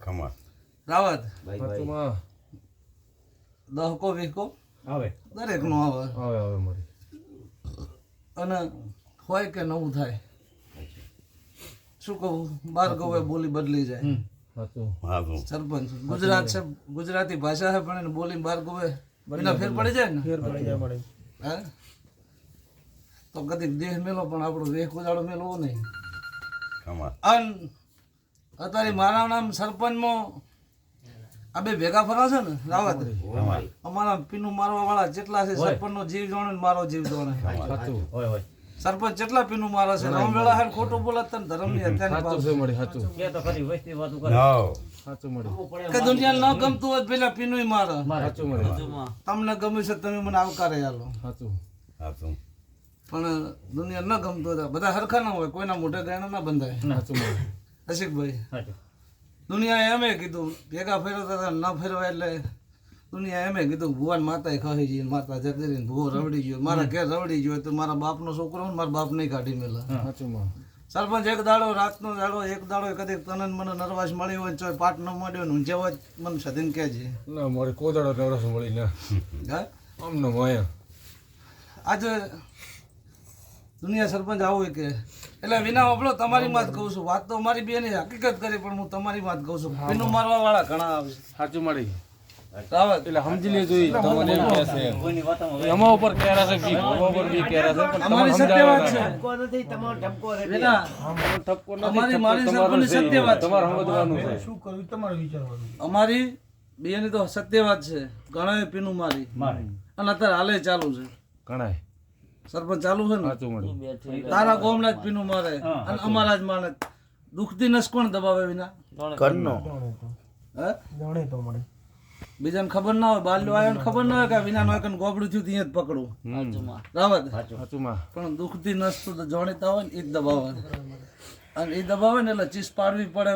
[SPEAKER 5] ખમા
[SPEAKER 1] રાવત
[SPEAKER 4] સાચું માં
[SPEAKER 1] દહકો વીહકો
[SPEAKER 7] આવે
[SPEAKER 1] દરેક નો આવે
[SPEAKER 4] આવે મારી
[SPEAKER 1] અને હોય કે નવું થાય શું કહું બાર ગવે બોલી બદલી જાય
[SPEAKER 4] સાચું
[SPEAKER 1] સરપંચ ગુજરાત છે ગુજરાતી ભાષા છે પણ એને બોલીને બાર ગવે એના ફેર પડી જાય ને હે તો કદી દેહ મેલો પણ આપણો વેહ કુદાડો મેલવો નહીં
[SPEAKER 5] ખમા
[SPEAKER 1] અન અત્યારે મારા નામ સરપંચમાં આ બે ભેગા ફરા છે ને રાવત અમારા પીનું મારવા વાળા જેટલા છે સરપંચ નો જીવ જોણે ને મારો જીવ જોણે
[SPEAKER 4] સાચું
[SPEAKER 7] હોય હોય
[SPEAKER 1] સરપંચ જેટલા પીનું મારે છે રામવેળા હે ખોટું બોલત તને ધર્મ ની હત્યા
[SPEAKER 4] સાચું છે મારી સાચું
[SPEAKER 7] કે તો ખરી વસ્તી વાતું કરે
[SPEAKER 5] નો
[SPEAKER 4] સાચું મારી
[SPEAKER 1] કે દુનિયા ન ગમતું હોય તો પેલા પીનું મારે
[SPEAKER 4] સાચું મારી
[SPEAKER 1] તમને ગમ્યું છે તમે મને આવકારે આલો
[SPEAKER 4] સાચું
[SPEAKER 5] સાચું
[SPEAKER 1] પણ દુનિયા ન ગમતું હોય તો બધા હરખા ના હોય કોઈના મોઢે ગાયના ના બંધાય
[SPEAKER 4] સાચું મારી
[SPEAKER 1] રસિકભાઈ
[SPEAKER 7] સાચું
[SPEAKER 1] દુનિયાએ એમે કીધું ભેગા ફેરવતા હતા ન ફેરવા એટલે દુનિયા એમે કીધું ભુવાન માતાએ ખાઈ ગઈ માતા જગદરીને ભૂવો રવડી ગયો મારા ઘેર રવડી ગયો તો મારા બાપનો છોકરો ને મારા બાપ નહીં કાઢી મેલા
[SPEAKER 4] સાચું માં
[SPEAKER 1] સરપંચ એક દાડો રાતનો દાડો એક દાડો કદી તને મને નરવાસ મળી હોય તો પાટ ન મળ્યો ને ઊંઝા હોય મને સદીને કહેજે
[SPEAKER 4] ના મારી કોદાડો નવરસ મળી ને
[SPEAKER 1] હા
[SPEAKER 4] આમને માયા
[SPEAKER 1] આજે દુનિયા સરપંચ આવું કે એટલે વિના વાપરો તમારી વાત કહું છું વાત તો મારી બેની હકીકત કરી પણ હું તમારી વાત કહું છું પીનું મારવા વાળા ઘણા આવે
[SPEAKER 4] સાચું મારી
[SPEAKER 1] રાવત
[SPEAKER 4] એટલે સમજી લેજો ઈ તમને એમ કહે છે
[SPEAKER 7] કોઈની વાતમાં
[SPEAKER 4] એમાં ઉપર કેરા છે બી ગોવા ઉપર બી કેરા છે પણ
[SPEAKER 1] અમારી
[SPEAKER 4] તમારે
[SPEAKER 1] સત્ય વાત છે
[SPEAKER 2] ઠપકો નથી, તમારો ઠપકો નથી.
[SPEAKER 1] બેટા
[SPEAKER 4] ઠપકો નથી,
[SPEAKER 1] અમારી
[SPEAKER 4] ઠપકો
[SPEAKER 1] મારી
[SPEAKER 4] તમારો
[SPEAKER 1] સરપંચની
[SPEAKER 4] છે.
[SPEAKER 1] સત્ય વાત છે.
[SPEAKER 4] તમારે સમજવાનું છે
[SPEAKER 1] અમારી બેની તો સત્ય વાત છે ઘણા પીનું મારી અને અત્યારે હાલે ચાલુ છે
[SPEAKER 4] ઘણાય
[SPEAKER 1] સરપંચ ચાલુ છે ને
[SPEAKER 4] સાચું મળી
[SPEAKER 1] તારા ગોમના જ પીનું મારે અને અમારા જ મારે દુખતી નસ કોણ દબાવે વિના
[SPEAKER 6] કરનો
[SPEAKER 1] હે બીજાને ખબર ના હોય બાલ્યો આવ્યો ને ખબર ના હોય કે વિના નો એકન ગોબડું થયું ત્યાં જ પકડું રાવત
[SPEAKER 4] સાચું માં
[SPEAKER 1] પણ દુખતી નસ તો જાણીતા હોય ને એ જ દબાવે અને એ દબાવે ને એટલે ચીસ પાડવી પડે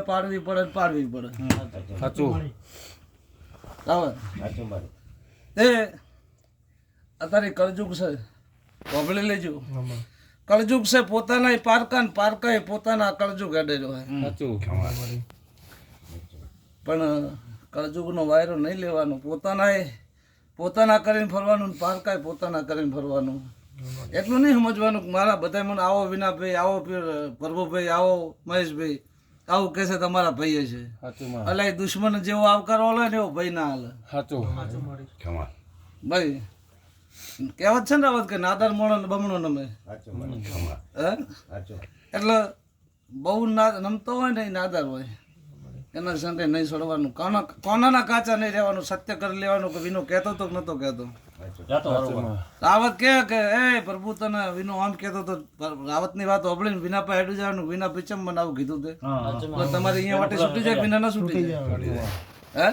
[SPEAKER 4] સાચું
[SPEAKER 1] રાવત એ અત્યારે કળજુગ છે ગોબળી લેજો કળજુગ છે પોતાના પારકા ને પારકા પોતાના કળજુગ હેડે હોય
[SPEAKER 4] સાચું
[SPEAKER 1] પણ કળજુગનો વાયરો નહીં લેવાનો પોતાના કરીને ફરવાનું ને પારકાય પોતાના કરીને ફરવાનું એટલું નહીં સમજવાનું કે મારા બધા મને આવો વિનાભાઈ આવો પ્રભુભાઈ આવો મહેશભાઈ આવું કહે છે તમારા ભાઈ છે
[SPEAKER 4] સાચું માં
[SPEAKER 1] એટલે દુશ્મન જેવો આવકાર હાલે ને એવો ભાઈ ના હાલે
[SPEAKER 4] સાચું
[SPEAKER 1] ભાઈ કહેવત છે ને આવત કે નાદાર મોણો ને બમણો નમે હે એટલે બહુ નમતો હોય ને એ નાદાર હોય એના સંગે નહીં છોડવાનું કોનાના કાચા નહીં રહેવાનું સત્ય કરી લેવાનું કે વિનો કહેતો તો નતો કહેતો રાવત કે એ પ્રભુ તને વિનો આમ કહેતો તો રાવતની વાત સાંભળીને વિના પર હેડું જવાનું વિના પીચમ મને આવું કીધું તે એટલે તમારે અહીંયા વાટે છૂટી જાય વિના ના છૂટી જાય હે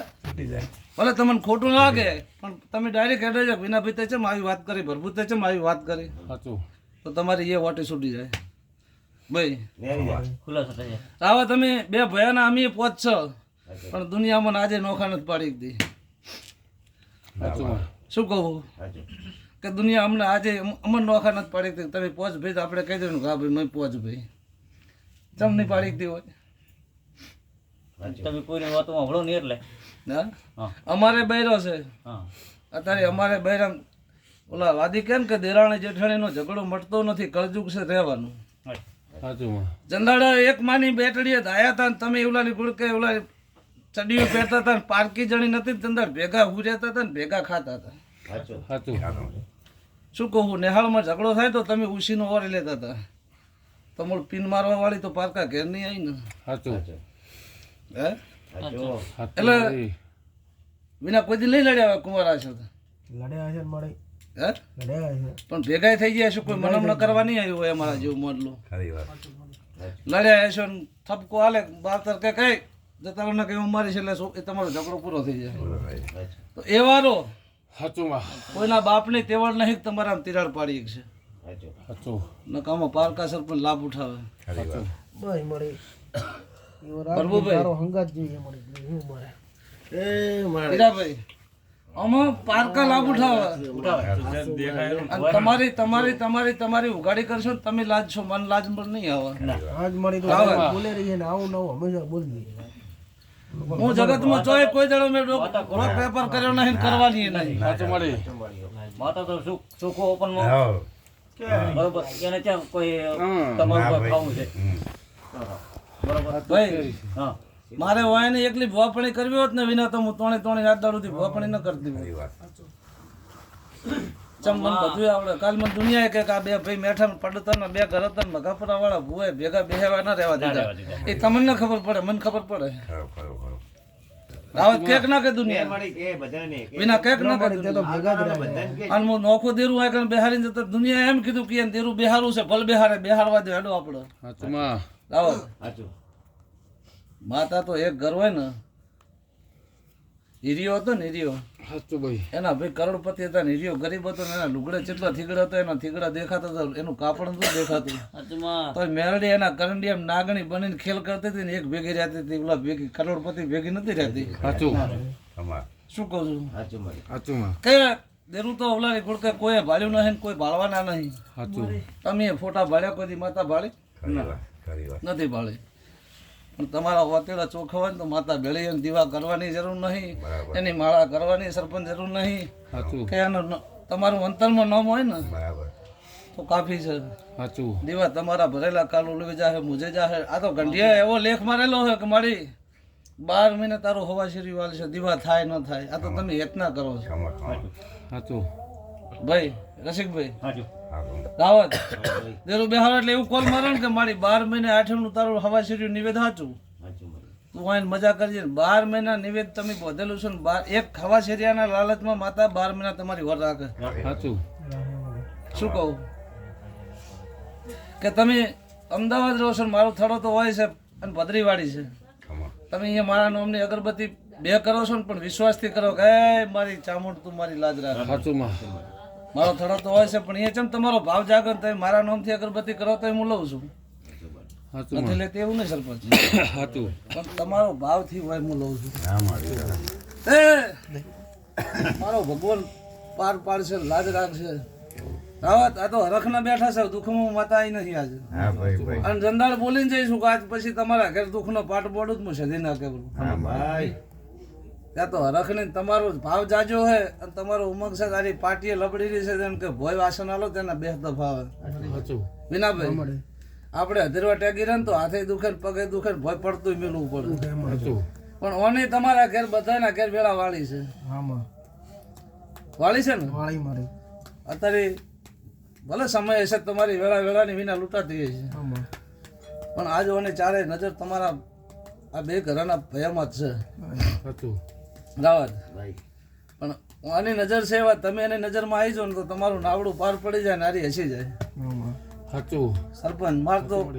[SPEAKER 1] ભલે તમને ખોટું લાગે પણ તમે ડાયરેક્ટ હેડે જાવ વિના ભાઈ તે ચમ આવી વાત કરી પ્રભુ તે ચમ આવી વાત કરી
[SPEAKER 4] સાચું
[SPEAKER 1] તો તમારી એ વાટે છૂટી જાય ભાઈ
[SPEAKER 7] ખુલાસો થઈ જાય.
[SPEAKER 1] રાવત તમે બે ભયાના અમે પહોંચશો પણ દુનિયામાં આજે નોખા નથી પાડી દી
[SPEAKER 4] સાચું માં
[SPEAKER 1] શું કહું કે દુનિયા અમને આજે અમને નોખા નથી પાડી દી તમે પહોંચ ભાઈ તો આપણે કહી દેવાનું કે હા ભાઈ મેં પહોંચ ભાઈ ચમ નહીં પાડી દી હોય
[SPEAKER 7] તમે કોઈની વાતમાં હળો નહીં એટલે
[SPEAKER 1] હા અમારે બૈરો છે
[SPEAKER 7] હા
[SPEAKER 1] અત્યારે અમારે બૈરા ઓલા વાદી કેમ કે દેરાણી જેઠાણીનો ઝઘડો મટતો નથી કળજુગ છે રહેવાનું
[SPEAKER 4] સાચું માં
[SPEAKER 1] ચંદાડા એક માની બેટડીએ ધાયા હતા ને તમે એવલાની ગુડકે એવલા ચડીઓ પહેરતા હતા ને પારકી જણી નથી ચંદાડ ભેગા હુર્યાતા હતા ને ભેગા ખાતા હતા
[SPEAKER 4] સાચું
[SPEAKER 1] શું કહું નેહાળમાં ઝઘડો થાય તો તમે ઉસીનો ઓરી લેતા હતા તમારું પિન મારવા વાળી તો પારકા ઘેર નહીં આવી ને
[SPEAKER 4] સાચું
[SPEAKER 1] હે
[SPEAKER 4] સાચું
[SPEAKER 1] એટલે વિના કોઈ દી નહીં લડ્યા કુંવારા છે હે પણ ભેગા થઈ ગયા છે કોઈ મનમણ કરવા નહીં આવ્યું હોય અમારા જેવું મોડલું લડ્યા હશો ને થપકો હાલે બાતર કે કઈ જતા ને કઈ મારી છે એટલે એ તમારો ઝઘડો પૂરો થઈ જાય તો એ વારો
[SPEAKER 4] સાચું માં
[SPEAKER 1] કોઈના બાપની તેવડ નહીં કે તમારા તિરાડ પાડી છે
[SPEAKER 4] સાચું
[SPEAKER 1] નકામો પારકા સરપંચ લાભ ઉઠાવે
[SPEAKER 4] સાચું
[SPEAKER 1] હીરાભાઈ આમાં પારકા લાભ ઉઠાવે અને તમારી તમારી તમારી તમારી ઉગાડી કરશો ને તમે લાજ છો મન લાજ પણ નહીં આવે હું જગતમાં ચોય કોઈ દડો મેં રોક પેપર કર્યો નહીં કરવાની નહીં
[SPEAKER 4] સાચું મળી
[SPEAKER 7] માતા તો સુખો ઓપનમાં બરોબર એને ત્યાં કોઈ તમારું કોઈ ખાવું છે બરોબર
[SPEAKER 1] ભાઈ
[SPEAKER 7] હા
[SPEAKER 1] મારે વાયને એકલી ભવાપણી કરવી હોત ને વિના તો હું ત્રણે રાત દાડુથી ભવાપણી ન કરતી હોય ચમ મને બધું આવડે કાલ મને દુનિયાએ કે આ બે ભાઈ મેઠા પડતા ને બે ઘર હતા મગાપરા વાળા ભૂએ ભેગા બેહેવા ના રહેવા દીધા એ તમને ખબર પડે મને ખબર પડે રાવત કેક ના કે દુનિયા વિના કેક ના કે અને હું નોખું દેરું હોય કે બેહારીને જતા દુનિયા એમ કીધું કે દેરું બેહારું છે ભલ બેહારે બેહારવા દે હેડો આપણે
[SPEAKER 4] સાચું માં
[SPEAKER 1] રાવત માતા તો એક ઘર હોય ને હીરિયો હતો ને હીરિયો
[SPEAKER 4] સાચું ભાઈ
[SPEAKER 1] એના ભાઈ કરોડપતિ હતા ને હીરિયો ગરીબ હતો ને એના લુગડે જેટલા થીગડા હતો એના થીગડા દેખાતા હતા એનું કાપડ નતું દેખાતું તો મેરડી એના કરંડી એમ નાગણી બનીને ખેલ કરતી હતી ને એક ભેગી રહેતી હતી ઓલા ભેગી કરોડપતિ ભેગી નથી રહેતી
[SPEAKER 4] સાચું
[SPEAKER 1] શું કહું છું
[SPEAKER 4] સાચું માં
[SPEAKER 1] કે દેરું તો ઓલાની ગુડકે કોઈ ભાળ્યું નહીં કોઈ ભાળવાના નહીં
[SPEAKER 4] સાચું
[SPEAKER 1] તમે ફોટા ભાળ્યા કોઈ દી માતા ભાળી નથી ભાળી પણ તમારા વાતેડા ચોખ્ખા હોય ને તો માતા ભેળી એને દીવા કરવાની જરૂર નહીં એની માળા કરવાની સરપંચ જરૂર નહીં
[SPEAKER 4] સાચું
[SPEAKER 1] કે એનો તમારું અંતરમાં નામ હોય ને તો કાફી છે
[SPEAKER 4] સાચું
[SPEAKER 1] દીવા તમારા ભરેલા કાલ ઉલવી જાહે મુજે જાહે આ તો ગંઢિયા એવો લેખ મારેલો હોય કે મારી 12 મહિને તારું હવા શેરી વાલ છે દીવા થાય ન થાય આ તો તમે હેતના કરો છો
[SPEAKER 4] સાચું
[SPEAKER 1] ભાઈ રસિકભાઈ
[SPEAKER 7] હાજુ
[SPEAKER 1] રાવત દેરો બેહાર એટલે એવું કોલ મારે ને કે મારી 12 મહિને 8 નું તારું હવા શેરી નિવેદ સાચું
[SPEAKER 7] હાજુ મારી
[SPEAKER 1] તું આઈને મજા કરજે 12 મહિના નિવેદ તમે બોધેલું છે ને એક હવા શેરિયાના લાલચમાં માતા 12 મહિના તમારી વર રાખે
[SPEAKER 4] સાચું
[SPEAKER 1] શું કહું કે તમે અમદાવાદ રહો છો ને મારો થડો તો હોય છે અને ભદ્રીવાડી છે તમે અહીંયા મારા નામની અગરબત્તી 2 કરો છો ને પણ વિશ્વાસથી કરો કે એ મારી ચામુંડ તું મારી લાજ રાખ
[SPEAKER 4] સાચું માં
[SPEAKER 1] મારો થડો તો હોય છે પણ અહીંયા ચમ તમારો ભાવ જાગર તમે મારા નામથી અગરબત્તી કરો તો હું લઉં છું
[SPEAKER 4] સાચું
[SPEAKER 1] નથી લેતી એવું નહીં સરપંચ
[SPEAKER 4] સાચું
[SPEAKER 1] પણ તમારો ભાવથી હોય હું લઉં છું
[SPEAKER 5] હા મારી
[SPEAKER 1] એ મારો ભગવાન પાર પાડશે લાજ રાખશે રાવત આ તો હરખના બેઠા છે દુઃખમાં માતા આવી નથી આજે
[SPEAKER 5] હા ભાઈ
[SPEAKER 1] અને જંદાળ બોલીને જઈશું કે આજ પછી તમારા ઘર દુઃખનો પાઠ બોડું જ હું સધી ના કેવું
[SPEAKER 5] હા ભાઈ
[SPEAKER 1] ત્યાં તો હરખને તમારો ભાવ જાજો હે અને તમારો ઉમંગ છે તારી પાટીએ લબડી રહી છે જેમ કે ભોય વાસણ આલો તેના બે તો ભાવ
[SPEAKER 4] સાચું
[SPEAKER 1] વિનાભાઈ આપણે હધેરવા ટેગી રહે ને તો હાથે દુખે ને પગે દુખે ને ભોય પડતું મેળવું પડે
[SPEAKER 4] સાચું
[SPEAKER 1] પણ ઓની તમારા ઘેર બધાના ઘેર વેળા વાળી છે વાળી છે ને અત્યારે ભલે સમય હશે તમારી વેળાની વિના લૂંટાતી છે પણ આજ ઓને ચારે નજર તમારા આ બે ઘરના ભયમાં જ છે
[SPEAKER 4] સાચું
[SPEAKER 1] રાવત
[SPEAKER 7] ભાઈ
[SPEAKER 1] પણ આની નજર છે એવા તમે એની નજરમાં આવી જાઓ ને તો તમારું નાવડું પાર પડી જાય નારી હસી જાય
[SPEAKER 4] સાચું
[SPEAKER 1] સરપંચ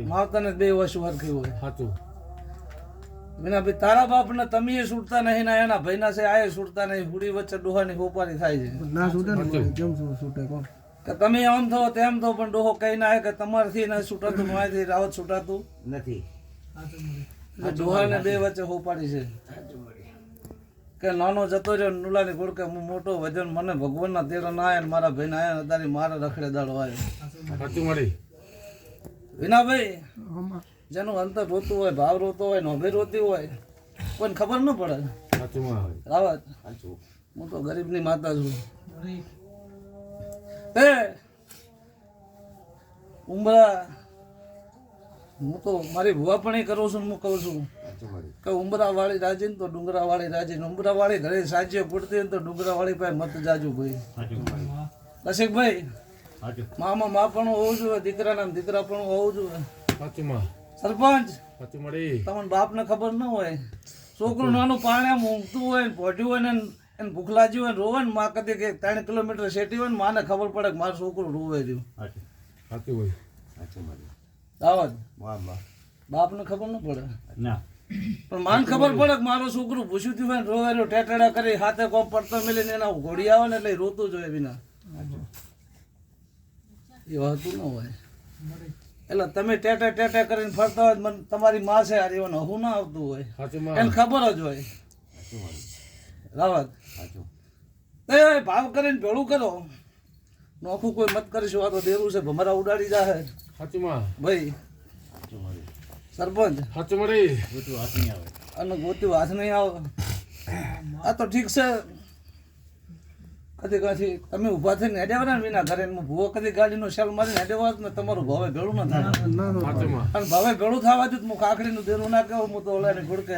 [SPEAKER 1] મારતાને બે વસ્તુ હરખી હોય
[SPEAKER 4] સાચું
[SPEAKER 1] વિના ભાઈ તારા બાપને તમે એ છૂટતા નહીં ના એના ભાઈના છે આ છૂટતા નહીં હુડી વચ્ચે ડોહાની હોપારી થાય છે કે તમે આમ થો તેમ થો પણ ડોહો કઈ ના કે તમારથી ના છૂટાતું મારાથી રાવત છૂટાતું
[SPEAKER 7] નથી
[SPEAKER 1] એટલે ડોહાને બે વચ્ચે હોપાડી છે કે નાનો જતો રહ્યો નુલાની ગુડકે હું મોટો વજન મને ભગવાનના તેડો ના આયા ને મારા ભાઈને આયા ને તારી મારા રખડે દાડો આવ્યો
[SPEAKER 4] સાચું મળી
[SPEAKER 1] વિનાભાઈ જેનું અંતર રોતું હોય ભાવ રોતો હોય નોભે રોતી હોય કોઈને ખબર ન પડે
[SPEAKER 4] સાચું માં
[SPEAKER 1] રાવત
[SPEAKER 7] હાજુ
[SPEAKER 1] હું તો ગરીબની માતા છું એ ઉંબરા હું તો મારી ભુવા પણ કરું છું હું કહું છું
[SPEAKER 7] હાજુ મારી
[SPEAKER 1] કે ઉંબરા વાળી રાજી ને તો ડુંગરા વાળી રાજી ને ઉંબરા વાળી ઘરે સાજીઓ પડતી હોય ને તો ડુંગરા વાળી પાસે મત જાજુ ભાઈ
[SPEAKER 7] હાજુ મારી
[SPEAKER 1] રસિકભાઈ
[SPEAKER 7] હાજુ
[SPEAKER 1] મામા મા પણ હોવું જોઈએ દીકરાના દીકરા પણ હોવું જોઈએ
[SPEAKER 4] સાચું માં
[SPEAKER 1] સરપંચ
[SPEAKER 4] સાચું મળી
[SPEAKER 1] તમને બાપને ખબર ન હોય છોકરું નાનું પાણે ઊંઘતું હોય ને પોઢ્યું હોય ને એને ભૂખ લાગી હોય ને રોવે ને માં કદી કે 3 કિલોમીટર શેટી હોય ને માને ખબર પડે કે મારું છોકરું રોવે રહ્યું
[SPEAKER 7] હાજુ
[SPEAKER 4] સાચું હોય
[SPEAKER 7] હાજુ મારી
[SPEAKER 1] દાવત
[SPEAKER 7] વાહ વાહ
[SPEAKER 1] બાપને ખબર ન પડે
[SPEAKER 7] ના
[SPEAKER 1] પણ માન ખબર પડે કે મારું છોકરું ભૂસ્યું થયું હોય ને રોવે રહ્યો ટેટેડા કરી હાથે કોમ પડતો મેલીને એના ઘોડી આવે ને એટલે એ રોતું જોઈએ વિના એ હોતું ન હોય એટલે તમે ટેટે કરીને ફરતા હોય મને તમારી માં છે યાર એવું હું ના આવતું હોય
[SPEAKER 4] સાચું માં
[SPEAKER 1] એને ખબર જ હોય
[SPEAKER 7] હાજુ મારી
[SPEAKER 1] રાવત
[SPEAKER 7] હાજુ
[SPEAKER 1] એ ભાવ કરીને ભેળું કરો નોખું કોઈ મત કરીશું આ તો દેરું છે ભમરા ઉડાડી જાહે
[SPEAKER 4] સાચું માં
[SPEAKER 1] ભાઈ
[SPEAKER 7] હાજુ મારી
[SPEAKER 1] સરપંચ
[SPEAKER 4] સાચું મળી
[SPEAKER 7] બધું હાથ નહીં આવે
[SPEAKER 1] અને ગોતી હાથ નહીં આવે આ તો ઠીક છે કદી કદી તમે ઊભા થઈને હેડેવાના વિના ઘરે ભૂવો કદી ગાડીનો શેલ મારીને હેડેવા ને તમારું ભાવે ભેળું ના થાય
[SPEAKER 4] સાચું માં
[SPEAKER 1] અને ભાવે ભેળું થવા દઉં હું કાકડીનું દેરું ના કહું હું તો ઓલાની ગુડકે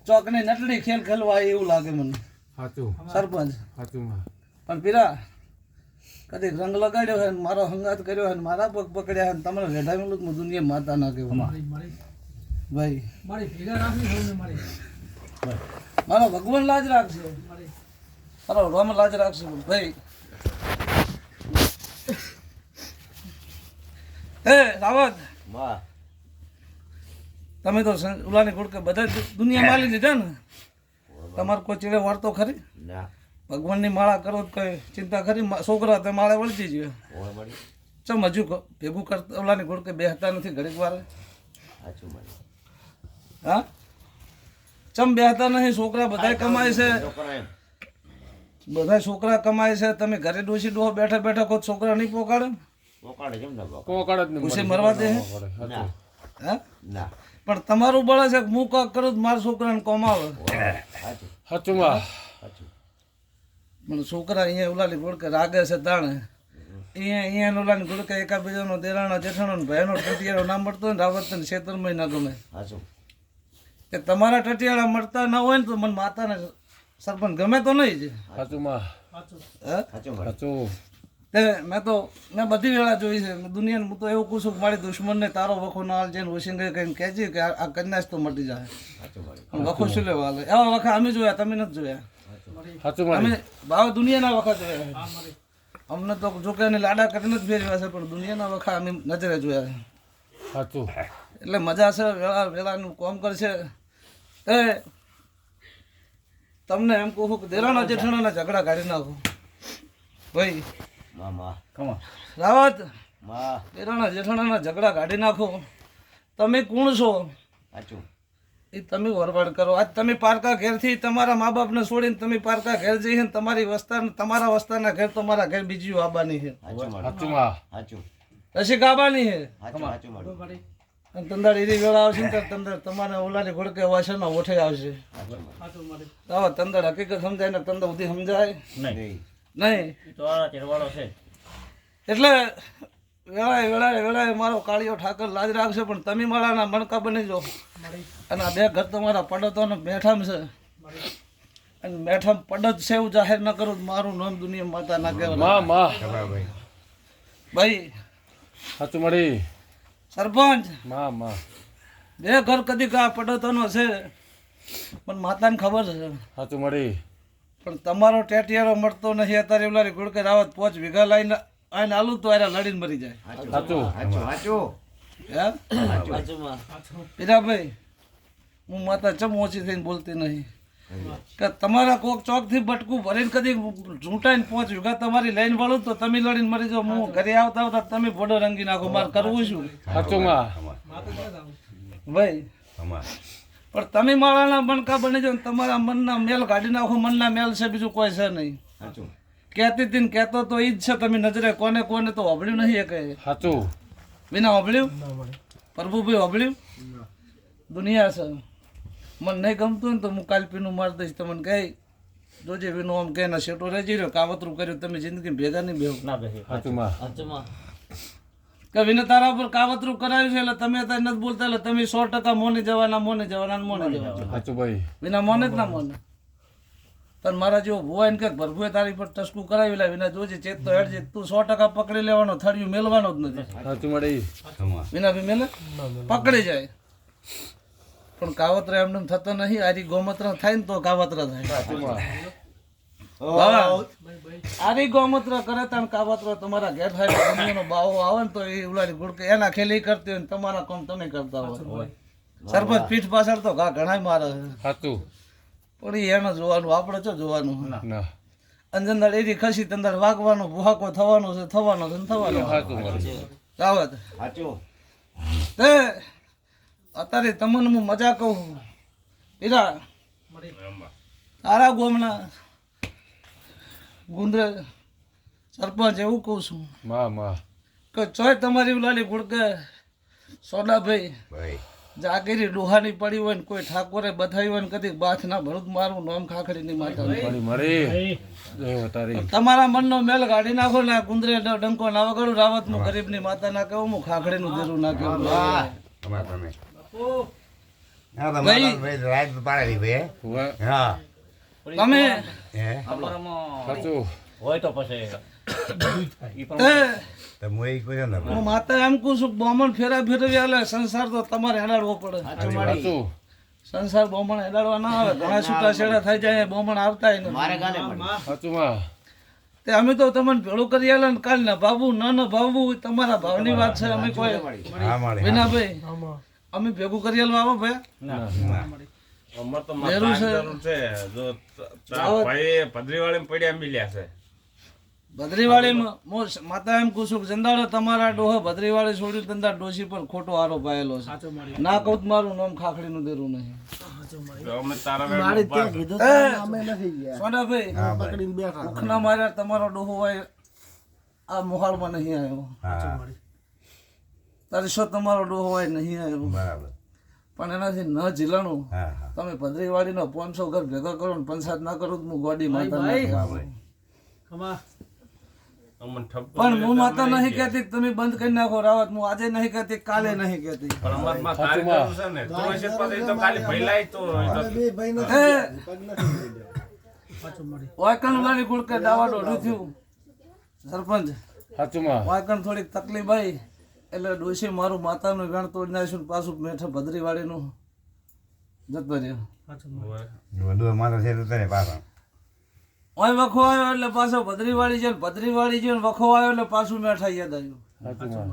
[SPEAKER 1] ચોકની નટડી ખેલ ખેલવા આવે એવું લાગે મને
[SPEAKER 4] સાચું
[SPEAKER 1] સરપંચ
[SPEAKER 4] સાચું માં
[SPEAKER 1] પણ પીરા કદી રંગ લગાડ્યો હોય ને મારો હંગાત કર્યો હોય ને મારા પગ પકડ્યા હોય ને તમને રેઢાવેલું હું દુનિયા માતા ના કહેવું ભાઈ મારો ભગવાન લાજ રાખશે મારો રોમ લાજ રાખશે ભાઈ હે રાવત
[SPEAKER 7] વાહ
[SPEAKER 1] તમે તો ઉલાની ગુડકે બધા દુનિયા માલી દીધા ને તમારે કોઈ ચીડે વળતો ખરી
[SPEAKER 7] ના
[SPEAKER 1] ભગવાનની માળા કરો તો કઈ ચિંતા ખરી છોકરા તે માળે વળતી જોઈએ
[SPEAKER 7] ઓય મારી
[SPEAKER 1] ચમ હજુ ભેગું કરતા ઓલાની ગુડકે બેહતા નથી ઘડીક વાર
[SPEAKER 7] હાજુ મારી
[SPEAKER 1] હા ચમ બેહતા નહીં છોકરા બધા કમાય છે
[SPEAKER 7] છોકરા એમ
[SPEAKER 1] બધા છોકરા કમાય છે તમે ઘરે ડોસી ડોહો બેઠા બેઠા કોઈ છોકરા નહીં પોકાડે
[SPEAKER 7] પોકાડે કેમ ના પોકાડે
[SPEAKER 4] કોકડ જ
[SPEAKER 1] ખુશી
[SPEAKER 4] નહીં
[SPEAKER 1] મરવા દે હે?
[SPEAKER 7] ના
[SPEAKER 1] હા
[SPEAKER 7] ના
[SPEAKER 1] પણ તમારું બળે છે કે હું કાક કરું તો મારા છોકરાને કોમાવે
[SPEAKER 7] હાજુ
[SPEAKER 4] સાચું માં
[SPEAKER 7] હાજુ
[SPEAKER 1] મને છોકરા અહીંયા ઓલાની ગુડકે રાગે છે તાણે અહીંયા ઓલાની ગુડકે એકાબીજાનો દેરાણો જેઠાણો ને ભાઈનો ટટિયાનો ના મળતો હોય ને રાવત ને ખેતરમાં ના ગમે
[SPEAKER 7] હાજુ
[SPEAKER 1] કે તમારા ટટિયાળા મળતા ન હોય ને તો મને માતાને સરપંચ ગમે તો નહીં જ
[SPEAKER 4] સાચું માં
[SPEAKER 1] હે
[SPEAKER 4] સાચું
[SPEAKER 1] તે મેં બધી વેળા જોઈ છે દુનિયાને હું તો એવું કહું છું કે મારી દુશ્મનને તારો વખો ના હાલ જઈને ઓશિંગે કહીને કહેજે કે આ કન્યાસ તો મટી જાય પણ વખો શું લેવા હાલે એવા વખા અમે જોયા તમે નથી જોયા
[SPEAKER 4] સાચું
[SPEAKER 1] અમે
[SPEAKER 4] મારી
[SPEAKER 1] ભાવ દુનિયાના વખા જોયા અમને તો જો કે એને લાડા કરીને જ ભેજવા છે પણ દુનિયાના વખા અમે નજરે જોયા છે
[SPEAKER 4] સાચું
[SPEAKER 1] એટલે મજા છે વેળાનું કામ કરશે એ તમને એમ કહું કે દેરાણા જેઠાણાના ઝઘડા કાઢી નાખો ભાઈ રાવત દેરાણા જેઠાણાના ઝઘડા કાઢી નાખો તમે કોણ છો એ તમે વરવાડ કરો આજ તમે પારકા ઘેરથી તમારા મા બાપને છોડીને તમે પારકા ઘેર જઈને તમારી તમારા વસ્તારના ઘેર તમારા ઘેર બીજી આવવાની છે
[SPEAKER 4] સાચું માં
[SPEAKER 1] પછી ગાવાની છે અને તંદાળ એરી વેળા આવશે ને ત્યારે તંદાળ તમારે ઓલાની ઘોડકે વાસણમાં ઓઠે આવશે આવો તંદાળ હકીકત સમજાય ને તંદાળ સુધી સમજાય નહીં એટલે વેળાએ મારો કાળિયો ઠાકર લાજ રાખશે પણ તમે મારાના મણકા બની જો અને આ બે ઘર તમારા પડતોને મેઠામ છે અને મેઠામ પડત છે એવું જાહેર ન કરું મારું નામ દુનિયા માતા ના કહેવાય
[SPEAKER 4] માં
[SPEAKER 1] ભાઈ
[SPEAKER 4] સાચું મળી
[SPEAKER 1] સરપંચ
[SPEAKER 4] માં
[SPEAKER 1] બે ઘર કદી કા પડતોનો છે પણ માતાને ખબર છે
[SPEAKER 4] સાચું મળી
[SPEAKER 1] પણ તમારો ટેટિયારો મળતો નથી અત્યારે ઓલારી ગુડકે રાવત 5 વીઘા લાઈને આને આલુ તો આરે લડીને મરી જાય
[SPEAKER 4] સાચું
[SPEAKER 1] હીરાભાઈ હું માતા ચમ ઓછી થઈને બોલતી નહીં કે તમારા કોક ચોકથી બટકું ભરીને કદી ઝૂંટાઈને 5 વીઘા તમારી લાઈન વાળું તો તમે લડીને મરી જાઓ હું ઘરે આવતા તમે ભોડો રંગી નાખો મારે કરવું શું
[SPEAKER 4] સાચું માં
[SPEAKER 1] ભાઈ પણ તમે મારાના મનકા બની જાઓ તમારા મનના મેલ કાઢી નાખો મનના મેલ છે બીજું કોઈ છે નહીં કહેતી હતી ને કહેતો તો ઈ જ છે તમે નજરે કોને કોને તો હોભળ્યું નહીં કે
[SPEAKER 4] સાચું
[SPEAKER 1] વિના હોભળ્યું પ્રભુભાઈ હોભળ્યું દુનિયા છે મને નહીં ગમતું ને તો હું કાલપીનું મારી દઈશ તમને કહી જોજે વિનો આમ કે ના શેટો રહી રહ્યો કાવતરું કર્યું તમે જિંદગી ભેગા નહીં બેહો
[SPEAKER 4] સાચું માં
[SPEAKER 1] કે વિને તારા ઉપર કાવતરું કરાવ્યું છે એટલે તમે અત્યારે નથી બોલતા એટલે તમે 100% મોને જવાના
[SPEAKER 4] સાચું ભાઈ
[SPEAKER 1] વિના મોને જ ના મોને તને મારા જેવો ભુવા ને કે ભરભુએ તારી પર ટસકું કરાવી લે વિના જોજે ચેત તો હેડજે તું 100% પકડી લેવાનો થળિયું મેલવાનો જ નથી
[SPEAKER 4] સાચું મળી
[SPEAKER 1] વિના ભી મેલે પકડી જાય પણ કાવતરા એમને થતો નહીં આરી ગોમત્ર થાય ને તો કાવતરા થાય આરી ગોમત્ર કરે તો કાવતરો તમારા ઘેર થાય દુનિયાનો બાવો આવે ને તો એ ઉલાડી ગુડકે એના ખેલી કરતી હોય ને તમારા કામ તમે કરતા હોય સરપંચ પીઠ પાછળ તો ઘણા મારે
[SPEAKER 4] સાચું
[SPEAKER 1] પણ એને જોવાનું આપણે શું જોવાનું
[SPEAKER 4] ના
[SPEAKER 1] અંજનદાળ એરી ખસી તંદાળ વાગવાનું ભૂહાકો થવાનો છે થવાનો
[SPEAKER 4] સાચું મળી
[SPEAKER 1] રાવત તે અત્યારે તમને હું મજા કહું હીરા તારા ગોમના ગુંદરે સરપંચ એવું કહું છું
[SPEAKER 4] માં
[SPEAKER 1] કે ચોય તમારી ઉલાલી ગુડકે સોડાભાઈ જાગીરી ડોહાની પડી હોય ને કોઈ ઠાકોરે બધાઈ હોય ને કદી બાથ ના ભરૂચ મારું નામ ખાખડીની માતા
[SPEAKER 4] મળી તારી
[SPEAKER 1] તમારા મનનો મેલ કાઢી નાખો ને ગુંદરે ડંકો ના વગાડું રાવત હું ગરીબની માતા ના કહું હું ખાખડીનું દેરું ના કહું તમે
[SPEAKER 4] સાચું
[SPEAKER 7] હોય તો પછી
[SPEAKER 1] હું માતા એમ કહું છું બોમણ ફેરવી એટલે સંસાર તો તમારે હેડાડવો પડે
[SPEAKER 4] સાચું
[SPEAKER 1] સંસાર બોમણ હેડાડવા ના આવે ઘણા છૂટા છેડા થઈ જાય બોમણ આવતા
[SPEAKER 4] સાચું માં
[SPEAKER 1] તે અમે તો તમને ભેળું કરી આલે ને કાલ ના ભાવુ ન ભાવવું તમારા ભાવની વાત છે અમે કોઈ વિના ભાઈ અમે ભેગું કરી આલવા આવો ભાઈ ભદ્રીવાળીમાં માતા એમ કહું છું જંદાળો તમારા ડોહો ભદ્રીવાળી છોડી તંદાર ડોશી પર ખોટો આરો પાયેલો છે ના કહું મારું નામ ખાખડીનું દેરું નહીં ઉખના માર્યા તમારો ડોહો હોય આ મોહાળમાં નહીં આવ્યો તારી શું તમારો ડોહો હોય નહીં આવ્યો પણ એનાથી ન ઝીલણું તમે ભદ્રીવાળીનો 500 ઘર ભેગા કરો ને પંચાયત ના કરો હું ગોડી માતા
[SPEAKER 4] અમન ઠપ
[SPEAKER 1] પણ હું માતા નહીં કહેતી કે તમે બંધ કરી નાખો રાવત, હું આજે નહીં કહેતી કાલે નહીં કહેતી.
[SPEAKER 4] પણ અમારમાં કાર્યકરો છે ને તો છે પાછા તો કાલે ભઈલાય તો
[SPEAKER 1] વાયકણ વાળી ગુડકે દાવા દોઢું થયું સરપંચ.
[SPEAKER 4] સાચુમાં
[SPEAKER 1] વાયકણ થોડીક તકલીફ આવી એટલે ડોશી મારું માતાનું વેણ તોડી નાખ્યું ને પાછું મેઠે ભદ્રીવાડીનું જતો રહ્યો.
[SPEAKER 5] બધું માથા છે ઉતરે પાછા.
[SPEAKER 1] ઓય વખો આવ્યો એટલે પાછો ભદ્રીવાડી છે, ભદ્રીવાડી છે ને વખો આવ્યો એટલે પાછું મેઠા યાદ આવ્યું.
[SPEAKER 4] સાચુમાં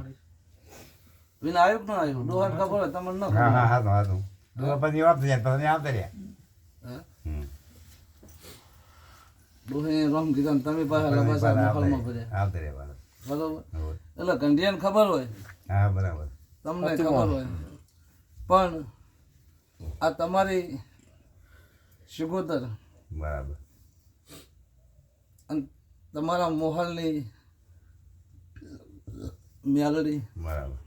[SPEAKER 1] વિના આવ્યું કે ના આવ્યું ડોહાને ખબર હોય તમને ન
[SPEAKER 5] હા
[SPEAKER 1] ખબર.
[SPEAKER 5] હા હા હતું દુઃખ પછી વાપસ જાય પછી આવતા રહ્યા.
[SPEAKER 1] ડોહે રોમ કીધા ને તમે પાછા લબાસા મોકલમાં ભર્યા.
[SPEAKER 5] આવતા રહ્યા
[SPEAKER 1] બરોબર.
[SPEAKER 5] બરાબર.
[SPEAKER 1] એટલે ગંઢિયાને ખબર હોય,
[SPEAKER 5] હા બરાબર.
[SPEAKER 1] તમને ખબર હોય, પણ આ તમારી શિગોતર
[SPEAKER 5] બરાબર.
[SPEAKER 1] અને તમારા મોહલની મેલડી
[SPEAKER 5] બરાબર.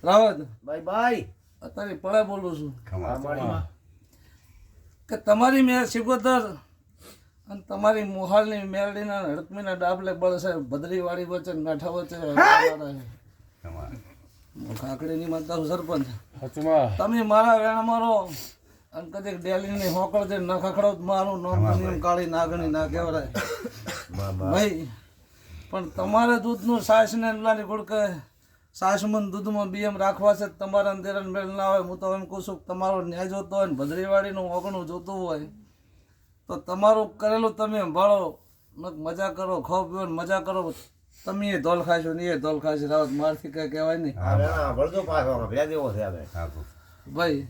[SPEAKER 1] Rawat
[SPEAKER 2] bye by.
[SPEAKER 1] અત્યારે પડે બોલું છું
[SPEAKER 5] ખમા.
[SPEAKER 1] કે તમારી મેં શિગોતર અને તમારી મોહાલની મેલડીના હડકમીના ડાબલે બળશે ભદ્રીવાડી વચ્ચે મેઠા વચ્ચે
[SPEAKER 5] ખમા.
[SPEAKER 1] કાકડીની માતા હું સરપંચ.
[SPEAKER 4] સાચુમાં
[SPEAKER 1] તમે મારા વેણ મારો અને કદીક ડેલીની હોકળ છે ન ખખડો મારું નામ નિયમ કાળી નાગણી ના કહેવાય ભાઈ. પણ તમારે દૂધનું સાસ ને લાલી ગુડકે સાસમન દૂધમાં બીએમ રાખવા છે, તમારા અંધેરણ મેળ ના હોય. હું તો એમ કહું છું કે તમારો ન્યાય જોતો હોય ને ભદ્રીવાડીનું ઓગણું જોતું હોય તો તમારું કરેલું તમે સંભાળો, મજા કરો, ખાઓ પીવો ને મજા કરો. તમે એ ધોલ ખાશો ને એ ધોલ ખાશો. રાવત મારથી કઈ કહેવાય નહીં ભાઈ.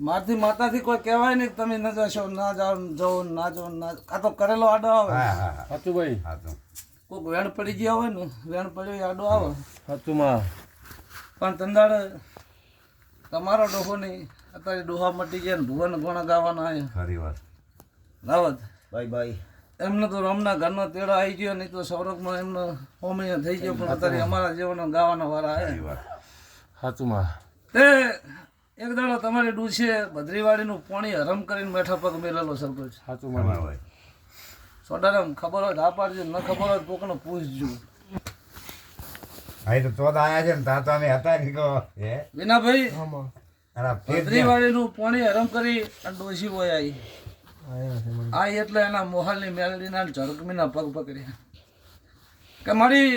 [SPEAKER 1] મારથી માતાથી કોઈ કહેવાય નહીં કે તમે ન જશો ના જાઓ જવો ના જાઓ ના. આ તો કરેલો આડો આવે.
[SPEAKER 5] હા હા હા.
[SPEAKER 4] સાચું ભાઈ
[SPEAKER 5] સાચું.
[SPEAKER 1] કોઈક વેણ પડી ગયા હોય ને વેણ પડ્યો એ આડો આવે.
[SPEAKER 4] સાચુમાં
[SPEAKER 1] પણ તંદાડે તમારો ડોહો નહીં. અત્યારે ડોહા મટી ગયા ને ભુવન ગોણા ગાવાના આવ્યા
[SPEAKER 5] ખરી વાત.
[SPEAKER 1] રાવત.
[SPEAKER 2] Bye bye.
[SPEAKER 1] એમને તો રમના ઘરનો તેડો આવી ગયો, નહીં તો સૌરભમાં એમનો હોમિયો થઈ ગયો. પણ અત્યારે અમારા જેવાના ગાવાના વાળા
[SPEAKER 5] ખરી
[SPEAKER 1] આવ્યા.
[SPEAKER 5] વાત.
[SPEAKER 4] સાચુમાં
[SPEAKER 1] તે એક દાડો તમારી ડૂસે ભદ્રીવાડીનું પાણી હરમ કરીને બેઠા પગ મેલેલો સરપંચ.
[SPEAKER 4] સાચુમાં
[SPEAKER 5] ખમા ભાઈ.
[SPEAKER 1] સોડારામ ખબર હોય તો આ પાડજો, ન ખબર હોય તો કોકને પૂછજો.
[SPEAKER 5] અહીં તો ચોથ આયા છે ને ત્યાં તો અમે હતા ને કહો હે
[SPEAKER 1] વિનાભાઈ
[SPEAKER 5] અરે ફેર
[SPEAKER 1] ભદ્રીવાડીનું પાણી હરમ કરી અને ડોસી હોય આવી આ એટલે એના મોહાલની મેલડીના ઝડકમીના પગ પકડ્યા કે મારી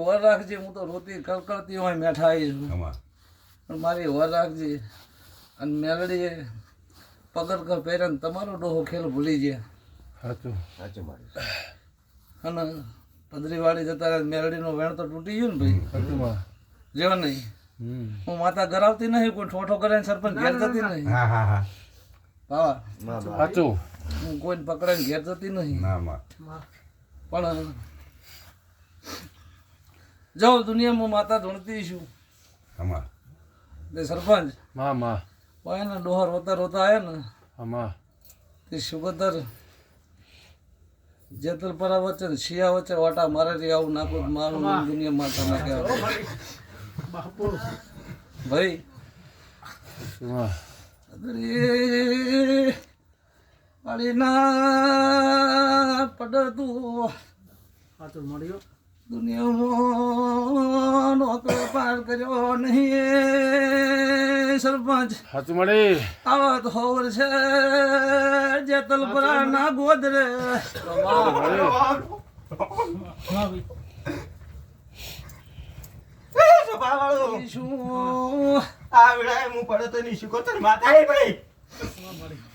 [SPEAKER 1] વર રાખજે. હું તો રોતી કળકળતી હોય મેઠા આવી છું,
[SPEAKER 5] ખમા.
[SPEAKER 1] પણ મારી વર રાખજે. અને મેલડીએ પગરખર પહેર્યા ને તમારો ડોહો ખેલ ભૂલી ગયા.
[SPEAKER 4] સાચું
[SPEAKER 1] અને ભદ્રીવાડી જતા રહ્યા મેલડીનો વેણ તો તૂટી ગયું ને ભાઈ.
[SPEAKER 4] સાચુમાં
[SPEAKER 1] જેવો નહીં. હું માતા કરાવતી નહીં, કોઈ ઠોઠો કરે ને સરપંચ ઘેર જતી નહીં.
[SPEAKER 5] હા હા હા.
[SPEAKER 1] બાવા
[SPEAKER 4] સાચું
[SPEAKER 1] હું કોઈને પકડાઈને ઘેર જતી નહીં.
[SPEAKER 5] ના માં.
[SPEAKER 1] પણ જાઉં દુનિયામાં માતા ધૂણતી છું.
[SPEAKER 5] ખમા.
[SPEAKER 1] તે સરપંચ
[SPEAKER 4] માં માં
[SPEAKER 1] પણ એના ડોહા રોતા રોતા આવ્યા ને
[SPEAKER 4] આમાં
[SPEAKER 1] તે સુગંદર જેતલપરા વચ્ચે ને શિયા વચ્ચે વાટા મારે રે આવું નાખું મારું દુનિયા માતા ના કહેવાય ભાઈ.
[SPEAKER 4] સાચુમાં
[SPEAKER 1] પાડીના પડતું દુનિયામાં નોકરો પાર કર્યો નહીં સરપંચ.
[SPEAKER 4] સાચું મળી
[SPEAKER 1] આવત હોવર છે જેતલપરા ના ગોદરે. શું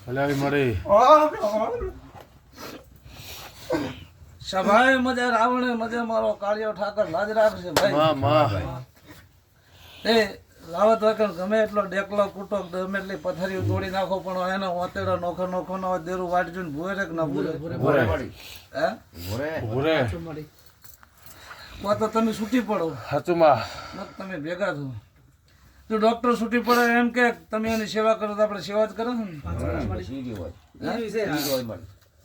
[SPEAKER 4] ભલે આવી મળી
[SPEAKER 1] સભાએ મજા રાવણે મજા મારો કાળિયો ઠાકર લાજ રાખશે ભાઈ.
[SPEAKER 4] માં માં
[SPEAKER 1] એ રાવત વગર ગમે એટલો ડેકલો કૂટો ગમે એટલી પથારીઓ તોડી નાખો પણ એનો વાતેડો નોખો નોખો નો દેરું વાટજો ને ભૂરે કે ના ભૂરે હે
[SPEAKER 4] ભૂરે
[SPEAKER 1] તો તમે છૂટી પડો
[SPEAKER 4] સાચુમાં
[SPEAKER 1] ન તમે ભેગા થો. જો ડોક્ટર છૂટી પડે એમ કે તમે એની સેવા કરો તો આપણે સેવા જ કરો ને.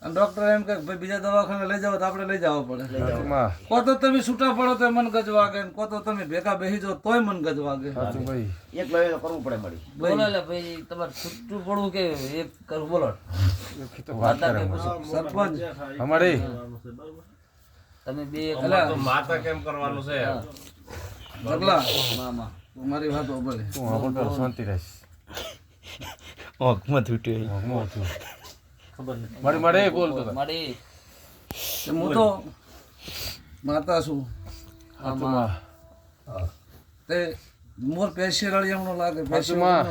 [SPEAKER 1] અને ડોક્ટર એમ કે ભાઈ બીજા દવાખાને લઈ જાઓ તો આપણે લઈ જવા પડે.
[SPEAKER 4] સાચુમાં
[SPEAKER 1] કો તો તમે છૂટા પડો તો મન ગજ વાગે ને કો તો તમે ભેગા બેસી જાઓ તોય મન ગજ વાગે.
[SPEAKER 4] સાચું ભાઈ
[SPEAKER 2] કરવું પડે મળી.
[SPEAKER 3] બોલો એટલે ભાઈ તમારે છૂટું પડવું કે એક કરવું બોલો
[SPEAKER 4] વાત કરે
[SPEAKER 1] સરપંચ
[SPEAKER 4] અમારી
[SPEAKER 3] તમે બે એક
[SPEAKER 4] માતા કેમ કરવાનું છે
[SPEAKER 1] જગલા
[SPEAKER 3] મામા
[SPEAKER 1] તું મારી વાત ઓબળે
[SPEAKER 4] તું આપણે પેલા શાંતિ રહેશ
[SPEAKER 6] ઓંખમાં તૂટ્યો
[SPEAKER 4] મારી મારે બોલતો હતો
[SPEAKER 3] મારી
[SPEAKER 1] હું તો માતા છું
[SPEAKER 4] હાચુમાં
[SPEAKER 1] તે મોર પેશી રળિયામણો લાગે પેશી
[SPEAKER 4] હાચુમાં